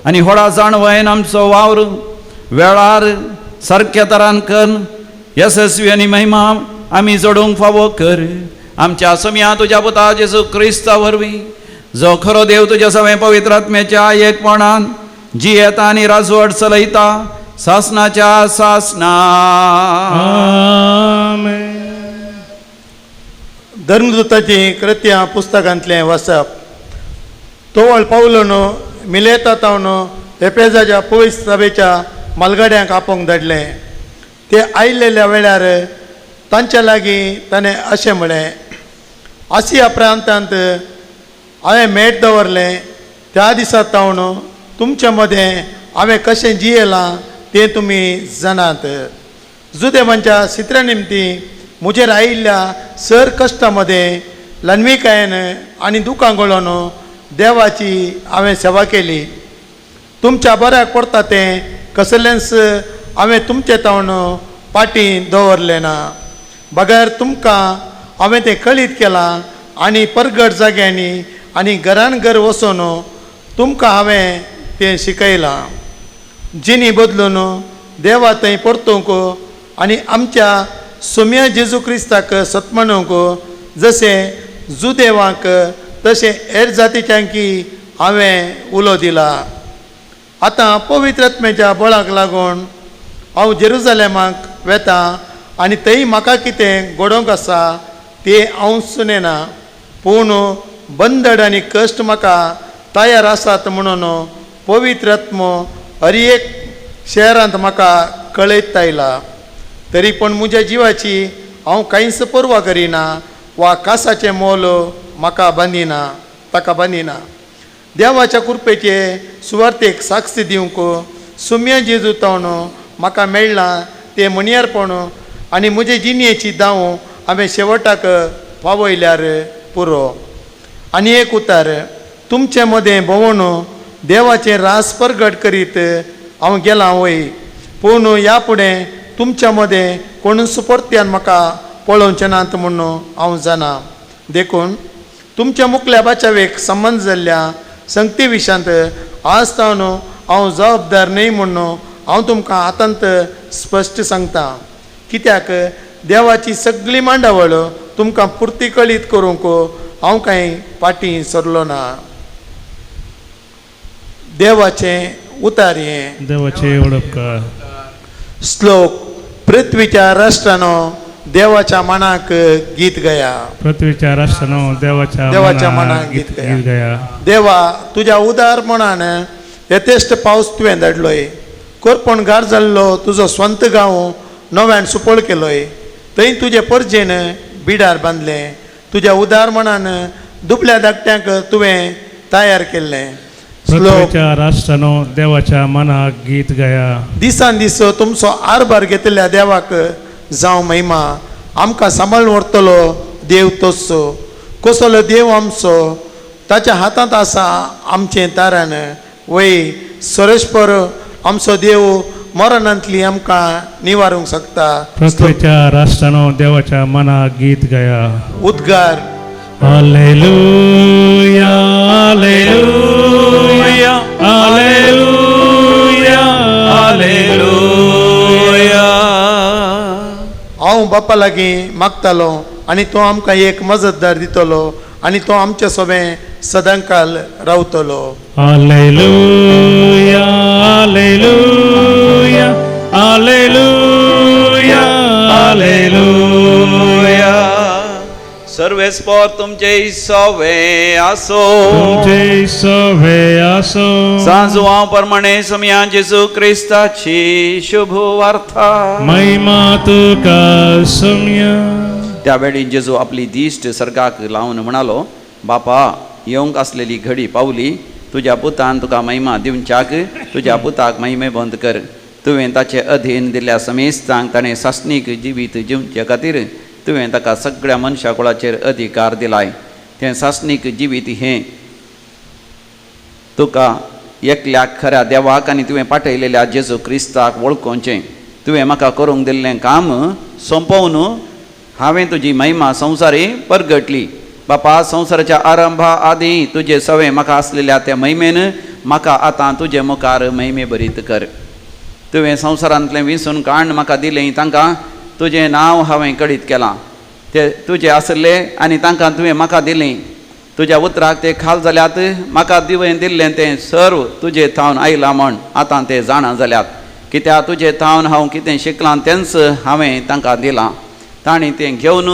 आनी व्हडा जाणवयेन आमचो वावर वेळार सारक्या तरान कर. यशस्वी आनी महिमा आमी जोडूंक फावो कर. आमच्या सम्या तुज्या पुता जेजू क्रिस्ता वरवीं जो खरो देव तुज्या सगळे पवित्र आत्म्याच्या एकपणान जियेता आनी राजवट चलयता सासनाच्या सासना. धर्मदूताची कृत्यां पुस्तकांतलें वाचप. तोवळ पावलोनो मिलेता तावनो एपेजाच्या पवित्र सभेच्या मालगाड्यांक आपोवंक धाडलें. ते आयिल्ल्या वेळार तांच्या लागीं ताणें अशें म्हळें आसिया प्रांतांत हांवें मेट दवरलें. त्या दिसा तावन तुमच्या मदें हांवें कशें जियेलां तें तुमी जाणात. जुदेवांच्या सित्र्या निमती म्हजेर आयिल्ल्या सर कश्टां मदें लन्विकायेन आनी दुखां गळोवन देवाची हांवें सेवा केली. तुमच्या बऱ्याक पडटा तें कसलेंच हांवें तुमचे तावन पाटी दवरलें ना. बगर तुमकां हांवें तें कळीत केलां आनी परगट जाग्यांनी आनी घरान घर वचून तुमकां हांवें तें शिकयलां. जिनी बदलून देवा थंय परतूंक आनी आमच्या सोम्या जेजू क्रिस्ताक सत्मनूंक जशें जुदेवांक तशें हेर जातीच्यांकी हांवें उलो दिला. आतां पवित्र आत्म्याच्या बळाक लागून हांव जेरुजलेमाक वेता आनी थंय म्हाका कितें घडोवंक आसा तें हांव सुनेना. पूण बंदड आनी कश्ट म्हाका तयार आसात म्हणून पवित्र आत्मो हर एक शहरांत म्हाका कळयत आयला. तरी पण म्हज्या जिवाची हांव कांयच पर्वा करिना वा कासाचें मोल म्हाका बांदिना ताका बांदिना. देवाच्या कृपेचे सुवार्थेक साक्ष दिवंक सोम्या जेजू तावन म्हाका मेळ्ळां तें मणियारपण आनी म्हजे जिणेची दाव हांवें शेवटाक पावयल्यार पुरो. आनी एक उतार तुमचे मदें भोंवून देवाचें रास परगट करीत हांव गेलां वय. पूण ह्या फुडें तुमच्या मदें कोण सुपरत्यान म्हाका पळोवचें नात म्हणून हांव जाणा. देखून तुमच्या मुखल्या बाचावेक संबंद जाल्ल्या संगती विशांत आज तावन हांव जबाबदार न्हय म्हणून हांव तुमकां आतांत स्पश्ट सांगता. कित्याक देवाची सगळी मांडावळ तुमकां पुर्ती कळीत करूंक हांव कांय फाटीं सरलो ना. देवाचें उतार हें. देवाचे ओळखकार. श्लोक. पृथ्वीच्या राष्ट्रानो देवाच्या मनाक गीत गया. पृथ्वीच्या राष्ट्रानो देवाच्या मनाक गीत गया. गया. देवा तुज्या उदार मनान यथेश्ट पावस तुवें धाडलोय. कोरपणगार जाल्लो तुजो स्वंत गांव नव्यान सुपळ केलोय. थंय तुजे परजेन बिडार बांदलें. तुज्या उदार मनान दुबल्या धाकट्यांक तुवें तयार केल्लें. पृथ्वीच्या राष्ट्रानो देवाच्या मनाक गीत गया. दिसान दीस तुमचो आरभार घेतिल्ल्या देवाक जावं महिमा. आमकां सांबाळून व्हरतलो देव तोच. कसलो देव आमचो ताच्या हातांत आसा आमचें तारण. वय सरेस्पर आमचो देव मरणांतली आमकां निवारूंक शकता. पृथ्वीच्या राष्ट्रानो देवाच्या मनाक गीत गया. उद्गार. Hallelujah hallelujah hallelujah hallelujah. हांव बापा लागीं मागतालो आनी तो आमकां एक मजतदार दितलो आनी तो आमचे सोबें सदांकाल रावतलो. Hallelujah hallelujah hallelujah hallelujah. सर्वेस्पर तुमचे सवे आसो. तुमचे सवे आसो. सांजुआ प्रमाणे समया जेजू क्रिस्ताची शुभ वार्ता. महिमा तुका सम्य. त्या वेळी जेजू आपली दिश्ट सर्गाक लावून म्हणालो, बापा येवंक आसलेली घडी पावली. तुज्या पुतान तुका महिमा दिवच्याक तुज्या पुताक महिमे बंद कर. तुवें ताचे अधीन दिल्ल्या समेस्तांक ताणें सासणीक जिवीत जिवचे खातीर तुवें ताका सगळ्या मनशा कुळाचेर अधिकार दिलाय. तें सासणीक जिवीत हें तुका एकल्याक खऱ्या देवाक आनी तुवें पाठयलेल्या जेजू क्रिस्ताक वळखोवचें. तुवें म्हाका करूंक दिल्लें काम सोंपोवन हांवें तुजी महिमा संवसारी परगटली. बापा संवसाराच्या आरंभा आदीं तुजे सवे म्हाका आसलेल्या त्या महिमेन म्हाका आतां तुजे मुखार महिमे भरीत कर. तुवें संवसारांतलें विसरून काण म्हाका दिलें. तांकां तुजें नांव हांवें कळीत केलां. ते तुजे आसले आनी तांकां तुवें म्हाका दिलें. तुज्या उतराक ते खाल जाल्यात. म्हाका दिवें दिल्लें तें सर्व तुजे थावन आयलां म्हण आतां ते जाणा जाल्यात. कित्याक तुजे थावन हांव कितें शिकलां तेंच हांवें तांकां दिलां. तांणी तें घेवन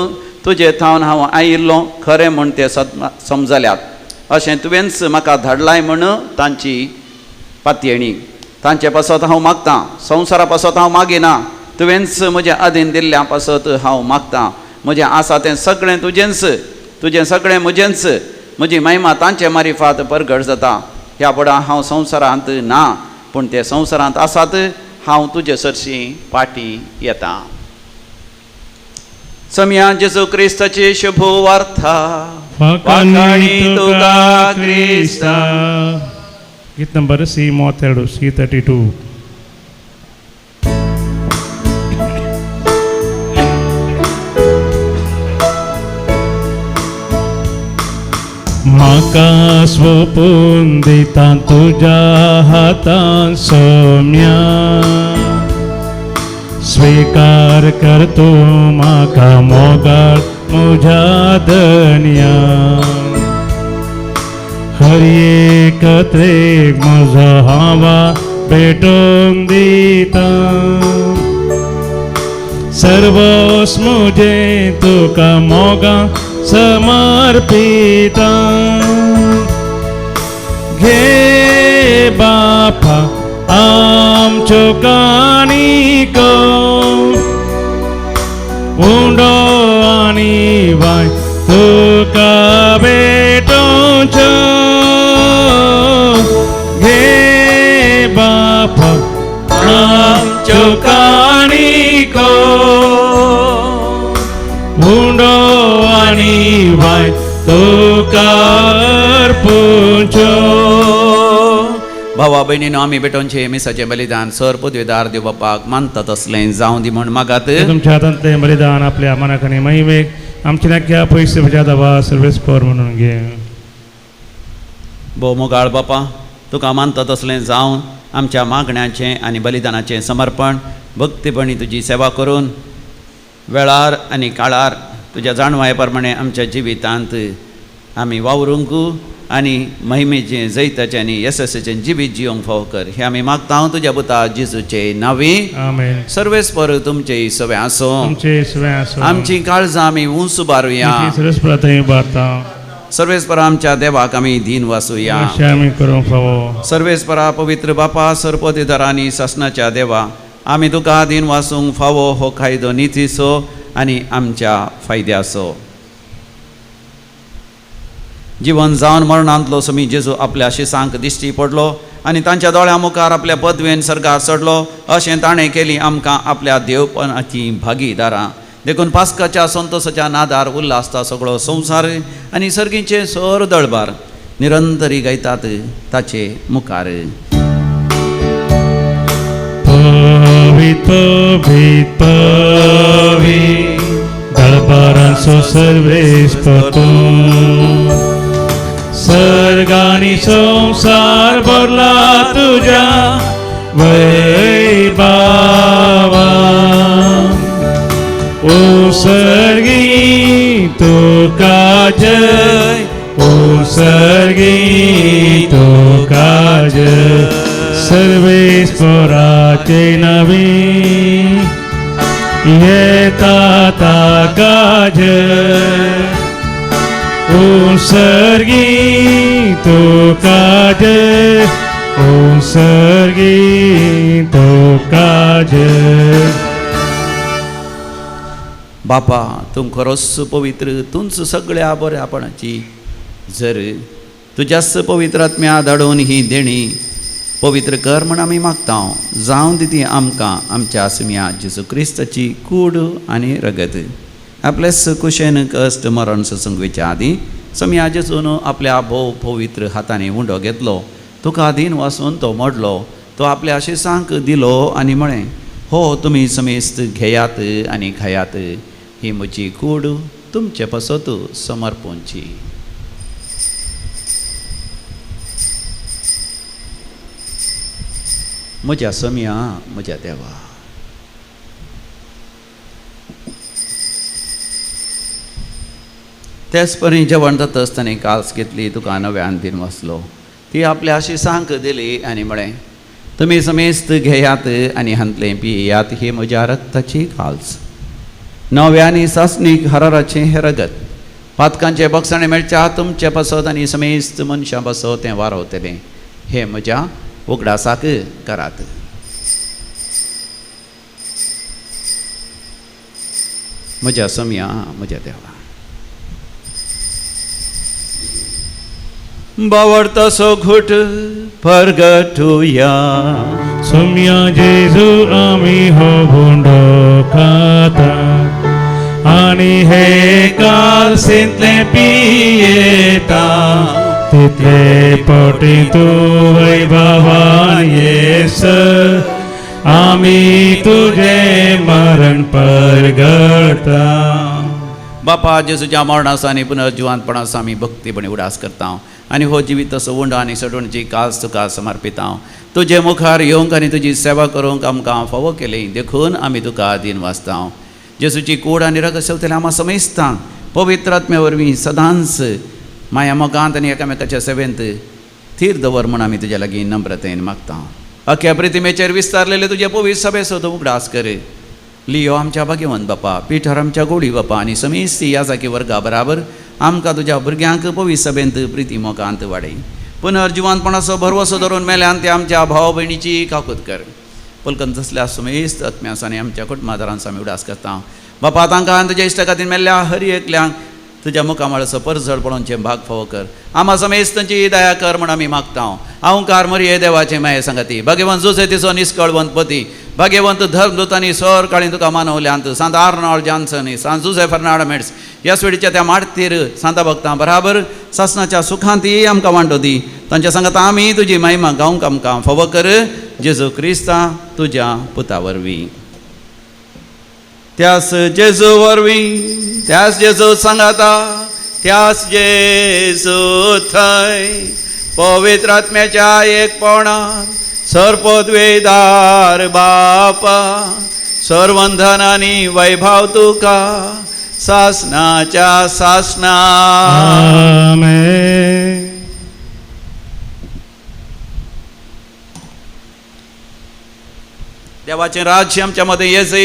तुजे थावन हांव आयिल्लो खरें म्हूण ते समजल्यात. अशें तुवेंच म्हाका धाडलाय म्हूण तांची पातयेणी. तांचे पासत हांव मागतां. संवसारा पासत हांव मागिना. तुवेंच म्हजें अधीन दिल्ल्या पासत हांव मागतां. म्हजें आसा तें सगळें तुजेंच. तुजें सगळें म्हजेंच. म्हजी महिमा तांचे मारिफात परगट जाता. ह्या फुडां हांव संवसारांत ना पूण ते संवसारांत आसात. हांव तुजे सरशीं फाटीं येतां. समया जेजू क्रिस्ताची शुभ वार्ता. वाखाणी तुका क्रिस्ता. गीत नंबर C32 C32. म्हाका सोपून दिता तुज्या हातांत सोम्या. स्वीकार कर तूं म्हाका मोगाळ म्हज्या धन्या. हर एकत्रेक म्हजो हावा भेटोवन दिता. सर्वस म्हजें तुका मोगा समर्पिता. घे बापा आमच्यो काणिको. उंडो आनी वाय तुका भेटोवच्यो. घे बापा आमच्यो काणिको. उंडो आनी वाय तुका अर्पुच्यो. भावा भयणीनो आमी भेटोवचें मिसाचें बलिदान सर पदवेदार देव बापाक मानता तसलें जावं दी म्हण मागात. तुमच्या हातांतलें बलिदान आपल्या मनाक आनी महिमेक आमची नाक्या पयस म्हज्या दवा सर्वेस्पर म्हणून घे. भोव मोगाळ बापा तुका मानता तसलें जावं आमच्या मागण्याचें आनी बलिदानाचें समर्पण भक्तीपणी तुजी सेवा करून वेळार आनी काळार तुज्या जाणवाये प्रमाणे आमच्या जिवितांत आमी वावरूंक आनी महिमेचें जैताचें आनी येसस्सेचें जिवीत जियोंक फावो कर हें आमी मागता तुज्या पुता जेजूचे नांवी आमेन. सर्वेस्पर तुमचे सवे आसो तुमचे सवे आसो. आमची काळजां आमी उंच बारुया सरस्वती बाता सर्वेस्पर आमच्या देवाक आमी दीन वासुया अशें आमी करूंक फावो. सर्वेस्परा पवित्र बापा सरपतीधरांनी शासनाच्या देवा आमी तुका दीन वासूंक फावो हो कायदो नितीसो आनी आमच्या फायद्याचो जीवन जावन मरणांतलो समी जेजू आपल्या शिसांक दिश्टी पडलो आनी तांच्या दोळ्या मुखार आपल्या पदवेन सर्गार चडलो अशें ताणें केली आमकां आपल्या देवपणाची भागीदारां देखून पास्काच्या संतोशाच्या नादार उल्हासता सगळो संवसार आनी सर्गीचे सर दळबार निरंतरी गायतात ताचे मुखार. पवित पवित पवित दळबारांचो सर्वेस्पर तूं सर्गानी संसार भरला तुज्या वैभवान ओ सर्गी तुका जय ओ सर्गी तुका जय सर्वेस्पराचे नवी येता ताका जय ओ सर्गी तुका जय ओ सर्गी तुका जय. बापा तूं खरोच पवित्र तूंच सगळ्या बऱ्यापणाची जर तुज्याच पवित्र आत्म्या धाडून ही देणी पवित्र कर म्हण आमी मागता जावं दी ती आमकां आमच्या आसम्या जेजू क्रिस्ताची कूड आनी रगत आपलेच कुशेन कश्ट मरण ससंगवेच्या आदी सम्या जेजून आपल्या भोव पवित्र हातांनी उंडो घेतलो तुका आदीन वासून तो मोडलो तो आपल्या शिसांक दिलो आनी म्हळें हो तुमी समेस्त घेयात आनी खायात ही म्हजी कूड तुमचे पासत समर्पूंची. म्हज्या सम्या म्हज्या देवा तेच परी जेवण जाता आसतना काल्स घेतली तुका नव्यान दिन वसलो ती आपल्या शिसांक दिली आनी म्हळें तुमी समेस्त घेयात आनी हांतलें पियेयात ही म्हज्या रक्ताची काल्स नव्यानी सासणीक हराराचें हें रगत पातकांचे बक्षणे मेळच्या तुमचे पासत आनी समेस्त मनशां पासत तें वारवतलें हे म्हज्या उगडासाक करात. म्हज्या सम्या म्हज्या देवा बावडतासो घुट परगटुया सम्या जेजू आमी हो भोंडो खाता आनी हे काल्सेंतले पियेता तितले पोटी तूं वैभवान येस आमी तुझे मरण परगटता. बापा जेजूच्या मरणासा आनी पुनर्जिवांतपणासा आमी भक्तीपणी उडास करता आनी हो जिवीत असो उंडो आनी सडोणची कास तुका समर्पिता तुजे मुखार येवंक आनी तुजी सेवा करूंक आमकां फावो केली देखून आमी तुका आदीन वाचता जेजूची कूड आनी रगत सेवतले आमी समेस्तांक पवित्र आत्म्या वरवीं सदांच माया मोगांत आनी एकामेकाच्या सेवेंत थीर दवर म्हूण आमी तुज्या लागीं नम्रतेन मागता. अख्ख्या प्रितिमेचेर विस्तारलेले तुजे पवित्र सभे सोद उगडास कर लियो आमच्या भाग्यवंत बापा पिठर आमच्या गोडी बापा आनी समेस्त या जाकी वर्गा बराबर आमकां तुज्या भुरग्यांक पवित्र सभेंत प्रिती मोगांत वाडय पुनर्जिवांतपणाचो भरवसो धरून मेल्यान ते आमच्या भाव भयणीची काकूत कर पलकन तसल्या समेस्त आत्म्यासांनी आमच्या कुटुंबादारांचो आमी उडास करता बापा तांकां तुज्या इश्टा खातीर मेल्ल्या हर एकल्यांक तुज्या मुखामळाचो परजड पडोवचे भाग फावो कर आमा समेस्तांची दया कर म्हूण आमी मागता हांवकार मरिये देवाचे माये सांगाती भाग्यवंत जोसेतीचो निश्कळवंत पती भाग्यवंत धर्मदूतांनी सर काळी तुका मानवल्यांत सांत आर्नॉल्ड जॉन्सन सांत जुझे फर्नांडो ह्या स्वेडीच्या त्या माडतीर सांता भक्तां बराबर सासणाच्या सुखांती आमकां वांटो दी तांच्या सांगात आमी तुजी महिमा गावंक आमकां फावो कर जेजू क्रिस्ता तुज्या पुता वरवीं त्यास जेजू वरवीं त्यास जेजू सांगाता त्यास जेजू थंय पवित्र आत्म्याच्या एकपणान सरपदवेदार बापा सर्वंधन आणि वैभव तुका सासनाच्या सासना. आमेन. देवाचे राज्य आमच्या मध्ये येचे.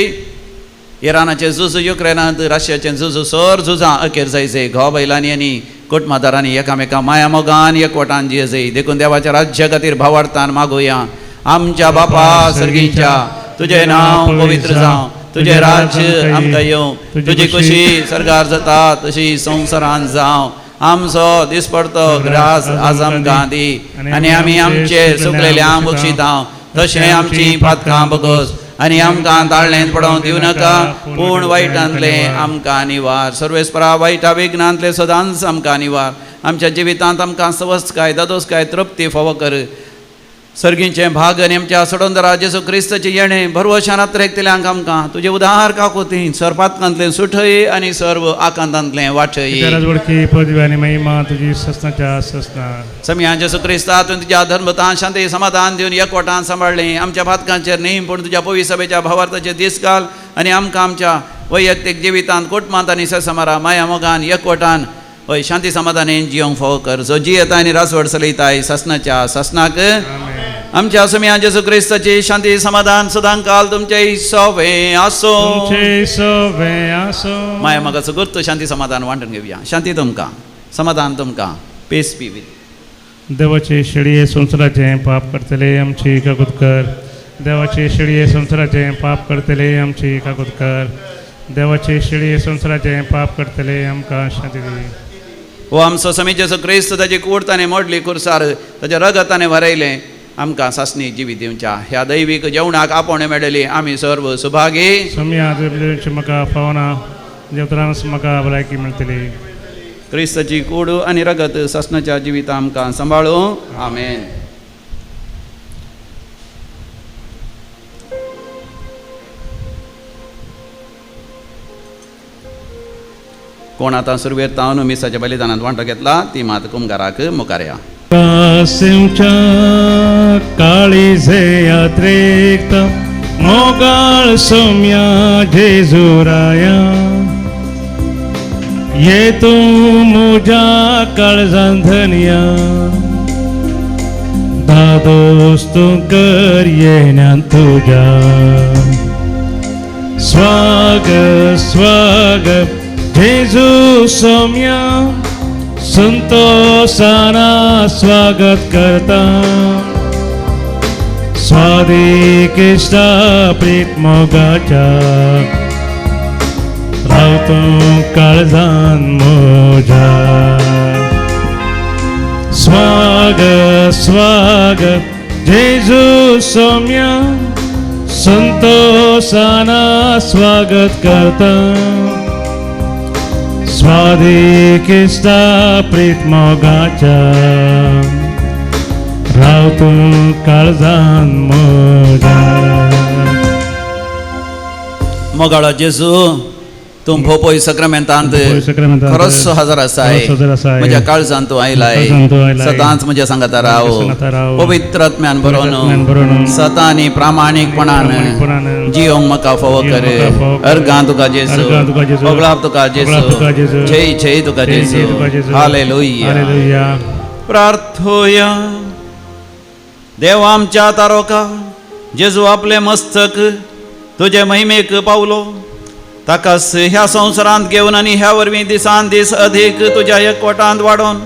इराणाचे झुज युक्रेनात रशियाचे झुज सर झुजा अखेर जायचे. घो बैलांनी आणि कुटुंबादारांनी एकामेका माया मोगान एकवटान जियेचे. देखून देवाच्या राज्या खातीर भावार्थान मागुया. आमच्या बापा सर्गीच्या तुझे नाव पवित्र जावं. तुझे राज्य आमकां येवं. तुझी खुशी सरगार जाता तशी संवसारान जावं. आमचो दिसपडतो ग्रास आज आमकां दी आनी आमी आमचे चुकलेल्यांक बक्षिता तशें आमची पातकां बगस आनी आमकां ताळणेंत पडोवंक दिवं नाका पूण वायटांतले आमकां निवार. सर्वेस्परा वायटा विघ्नांतले सदांच आमकां निवार. आमच्या जिवितांत आमकां स्वस्थकाय दादोसकाय तृप्ती फावो कर. सर्गींचे भाग आनी आमच्या सोडोंदरा जेजू क्रिस्ताचे येणे भरवशानात रेखतल्यांक आमकां तुजे उदार काकोती सरपातकांतले सुठय आनी सर्व आकांतांतले वाटय. राजवडकी पदवी आनी महिमा तुजी ससनाच्या ससना. समिया जेजू क्रिस्ता तुवें तुज्या धर्मतान शांती समाधान दिवन एकवटान सांबाळलें. आमच्या भातकांचेर न्ही पूण तुज्या पवित्र सभेच्या भावार्थाचे दीस घाल आनी आमकां आमच्या वैयक्तीक जिवितांत कुटुंबांत आनी सेसमारा माया मोगान एकवटान हय शांती समाधानान जियोंक फावो कर. जो जियेता आनी रासवड चलयताय ससनाच्या ससनाक. आमच्या समिया जेजू क्रिस्ताची शांती समाधान सदां काल तुमचे सवे आसो. माया मोगाचो गुर्त शांती समाधान वांटून घेवया. शांती तुमकां समाधान तुमकां. Peace be with. देवाचे शेळये संवसाराचे पाप करतले आमची काकूत कर. देवाचे शेळये संवसाराचे पाप करतले आमची काकूत कर. देवाचे शेळये संवसाराचे पाप करतले आमकां शांती दी. हो आमचो समी जेजू क्रिस्त ताची कूड ताणें मोडली खुर्सार ताच्या रगताने भरयलें आमकां सासणी जिवी दिवच्या. ह्या दैवीक जेवणाक आपोवणे मेळयली आमी सर्व सुभागी. सम्या म्हाका फावना जेवतरांस म्हाका भलायकी मेळटली. क्रिस्ताची कूड आनी रगत सासणाच्या जिवितां आमकां सांबाळूं. आमेन. कोण आतां सुरवेर तावन मिसाच्या बलिदानांत वांटो घेतला ती मात कुमगाराक मुखारया. कासिमच्या काळीजे यात्रेक मोगाळ सोम्या जेजुराया ये तूं म्हज्या काळजांत धनया दादोस तूं कर येण्यान तुज्या स्वागत स्वागत जेजू सोम्या संतोषाना स्वागत करता स्वादिक इष्टा प्रीत मोगाच्या रावतो काळजान मोजा स्वागत स्वागत जेजू सोम्या संतोषाना स्वागत करता स्वादिक इष्टा प्रीत मोगाच्या रावतो काळजान मोजा मोगाळो जेजू तूं भोवपय सक्रामेंतांत खरोच हजर आसाय. म्हज्या काळजांत तूं आयलाय. सदांच म्हज्या सांगाता राव. पवित्र आत्म्यान भरोवन सतांनी प्रामाणीकपणान जियोंक म्हाका फावो कर. अर्गां तुका जेजू. ओगळाप तुका जेजू. जय जय तुका जेजू. हालेलुया. प्रार्थोया. देव आमच्या तारोका जेजू आपले मस्तक तुजे महिमेक पावलो ताकाच ह्या संवसारांत घेवन आनी ह्या वरवीं दिसान दीस अधीक तुज्या एकवटांत वाडोवन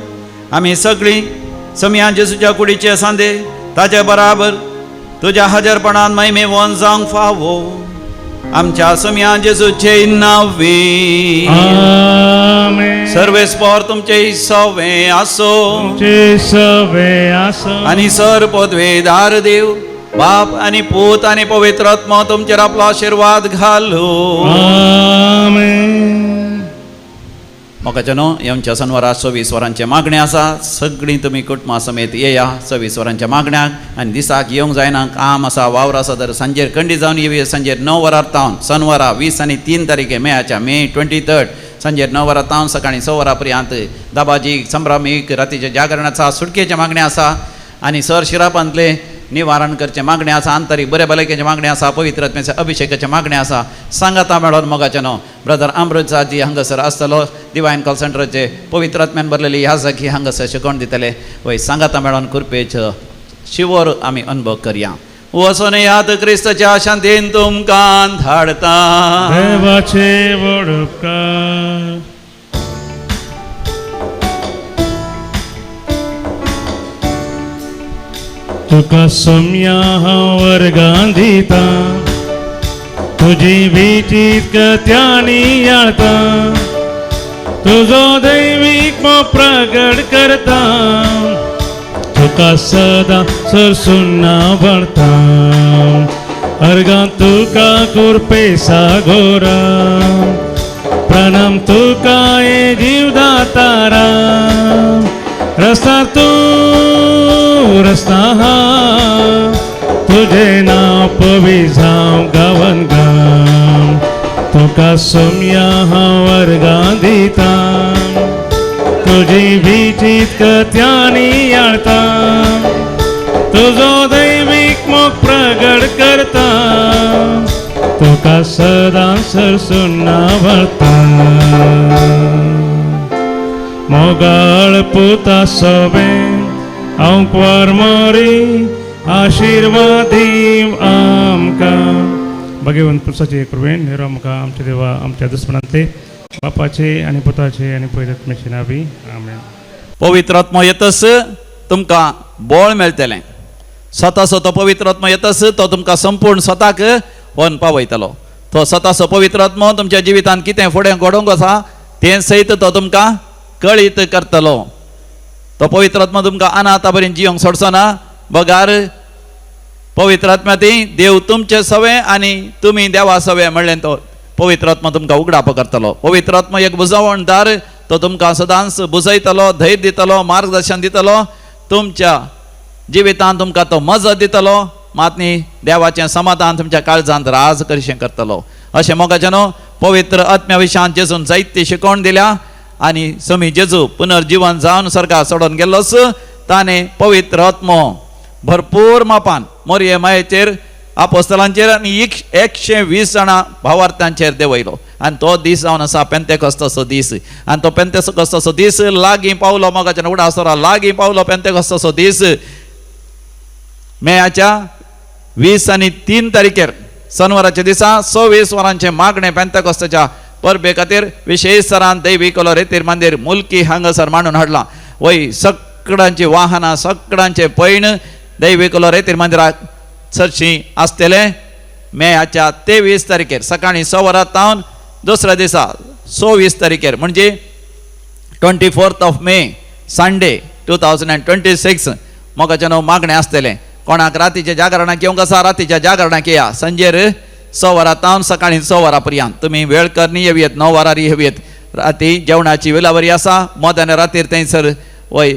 आमी सगळीं समिया जेजूच्या कुडीचे सांदे ताचे बराबर तुज्या हजरपणान महिमेवन जावंक फावो. आमच्या समिया जेजूचे नांवी सर्वेस्पर तुमचे सवे आसो आनी सर पदवेदार देव बाप आनी पूत आनी पवित्र आत्मा तुमचेर आपलो आशीर्वाद घालो. मोगाचे न्हू आमच्या सनवरा 24 वरांचे मागणे आसा. सगळीं तुमी कुटुंबा समेत येया 24 वरांच्या मागण्याक आनी दिसाक येवंक जायना. काम आसा वावर आसा तर सांजेर कंडी जावन येवया. सांजेर 9 वरार तावन सनवरा 20 आनी 3 तारीखे मेच्या मे 23 सांजेर 9 वरां तावन सकाळीं 6 वरां पर्यंत दाबाजी संभ्रामीक रातीचे जागरण आसा. सुटकेचे मागणे आसा आनी सर शिरापांतले निवारण करचे मागणी आसा, आंतरीक बरे भलायकेची मागणी आसा, पवित्र आत्म्याच्या अभिषेकाची मागणी आसा. सांगाता मेळोन मोगाचें न्हू ब्रदर अमृतसाजी हांगासर आसतलो, डिवायन कॉल सेंटराचे पवित्र आत्म्यान भरलेली ह्या जागी हांगासर शिकवण दितले. वय सांगाता मेळोन कृपेचो शिवर आमी अनुभव करया. वचून यात क्रिस्ताच्या शांतीन तुमकां धाडता. देवाचे व्हड उपकार. तुका सोम्या हांव वर्गां दिता, तुजी विचित कथ्यांनी याळता, तुजो दैवीक मोग प्रगट करता, तुका सदां सरसून भरता. अर्गां तुका कुरपे सागोरा, प्रणाम तुका हे जीवदातारा. रस्ता तूं रस्ता हा, तुझे नाव पवी जावं गांवान गांव. तुका सोम्या हांव वर्गां दिता, तुजी विचित कथ्यांनी याळता, तुजो दैवीक मोग प्रगट करता, तुका सदां सरसून भरता. मोगाळ पुता सोबे हांव परमोरी आशिर्वाद दीव आमकां. भगवंत पुरुषाचे कृपेन निरो आमकां आमच्या देवा आमच्या दुस्मनांतले बापाचे आनी पुताचे आनी पवित्र आत्म्याचे नांवी आमेन. पवित्र आत्मा येतस तुमकां बळ मेळटलें. स्वताचो तो पवित्र आत्मा येतस तो तुमकां संपूर्ण स्वताक व्हरून पावयतलो. तो स्वताचो पवित्र आत्मा तुमच्या जिवितांत कितें फुडें घडोवंक आसा तें सयत तो तुमकां कळीत करतलो. तो पवित्र आत्मा तुमकां अनाथ पर्यंत जियोंक सोडचो ना. बगार पवित्र आत्म्या ती देव तुमचे सवे आनी तुमी देवा सवे म्हणलें तो पवित्र आत्मा तुमकां उगडाप करतलो. पवित्र आत्मा एक बुजवणदार, तो तुमकां सदांच बुजयतलो, धैर्य दितलो, मार्गदर्शन दितलो, तुमच्या जिवितांत तुमकां तो मजत दितलो, मात न्ही देवाचें समाधान तुमच्या काळजांत राज करचें करतलो. अशें मोगाचें न्हू पवित्र आत्म्या विशयान जेजून जायती शिकवण दिल्या आनी समी जेजू पुनर्जीवन जावन सर्गा सोडून गेल्लोच ताणें पवित्र आत्मो भरपूर मापान मोरये मायेचेर आपोस्तलांचेर आनी 120 जाणां भावार्थांचेर देंवयलो. आनी तो दीस जावन आसा पेंतेकोस्ताचो दीस. आनी तो पेंतेकोस्ताचो दीस लागीं पावलो. मोगाचें उडासरा लागीं पावलो पेंतेकोस्ताचो दीस. मेयाच्या 20 आनी 3 तारीखेर शनिवाराच्या दिसा 26 वरांचे मागणें पेंतेकोस्ताच्या परबे खातीर विशेश सरान दैविकलो रेतीर मंदिर मुल्की हांगासर मांडून हाडलां. वय सगळ्यांची वाहनां सगळ्यांचे पैण दैविकलो रेतीर मंदिराक चडशीं आसतले. मेयाच्या 23 तारीखेर सकाळीं 6 वरां तावन दुसऱ्या दिसा 26 तारीखेर म्हणजे 24 मे संडे 2026 मोगाचें न्हू मागणें आसतलें. कोणाक रातीच्या जागरणाक येवंक आसा रातीच्या जागरणाक येया. संजेर 6 वरां तावन सकाळीं 6 वरां पर्यंत. तुमी वेळ करनी येवयेत 9 वरां येवयेत. राती जेवणाची वेलावरी आसा. मध्यान रातीर थंयसर वय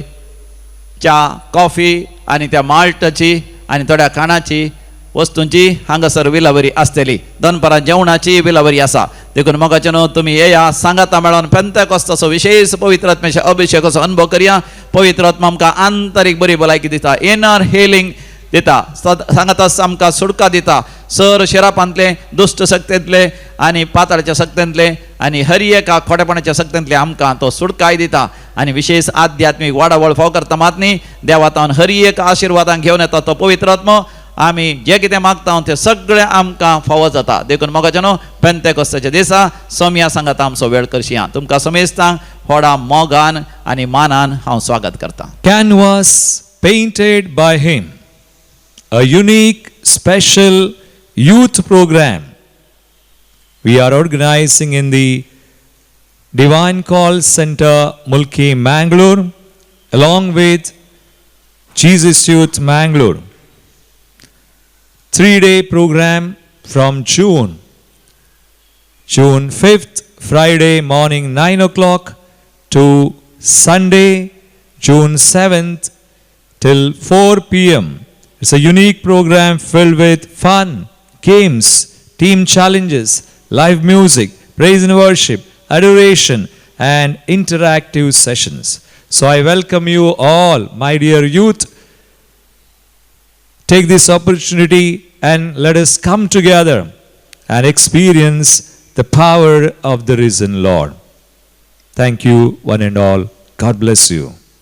च्या कॉफी आनी त्या माल्टाची आनी थोड्या खाणाची वस्तूंची हांगासर विलावरी आसतली. दनपारां जेवणाची विलावरी आसा. देखून मोगाचें न्हू तुमी येया सांगाता मेळोन पेंतेकोस्ताचो विशेष पवित्र आत्म्याच्या अभिषेकाचो अनुभव करया. पवित्र आत्मा आमकां आंतरीक बरी भलायकी दिता, इनर हिलिंग दिता, सांगातास आमकां सुडका दिता. सर शिरापांतले दुश्ट शक्तींतले आनी पाताळाच्या शक्तींतले आनी हर एका खोटेपणाच्या शक्तींतले आमकां तो सुडकाय दिता. आनी विशेष आध्यात्मीक वाडावळ फाव करता मात न्ही देवातावन हर एक आशिर्वादांक घेवन येता तो पवित्र आत्मा. आमी जे कितें मागता तें सगळें आमकां फावो जाता. देखून मोगाचें न्हू पेंतेकोस्ताच्या दिसा सोम्या सांगाता आमचो वेळ करशी. तुमकां समेस्तांक व्हडा मोगान आनी मानान हांव स्वागत करता. Canvas painted by him, a unique special youth program we are organizing in the Divine Call Center Mulki Mangalore along with Jesus Youth Mangalore. 3-day program from June 5th Friday morning 9 o'clock to Sunday June 7th till 4 p.m. It's a unique program filled with fun, games, team challenges, live music, praise and worship, adoration and interactive sessions. So I welcome you all, my dear youth, take this opportunity and let us come together and experience the power of the risen Lord. Thank you, one and all. God bless you.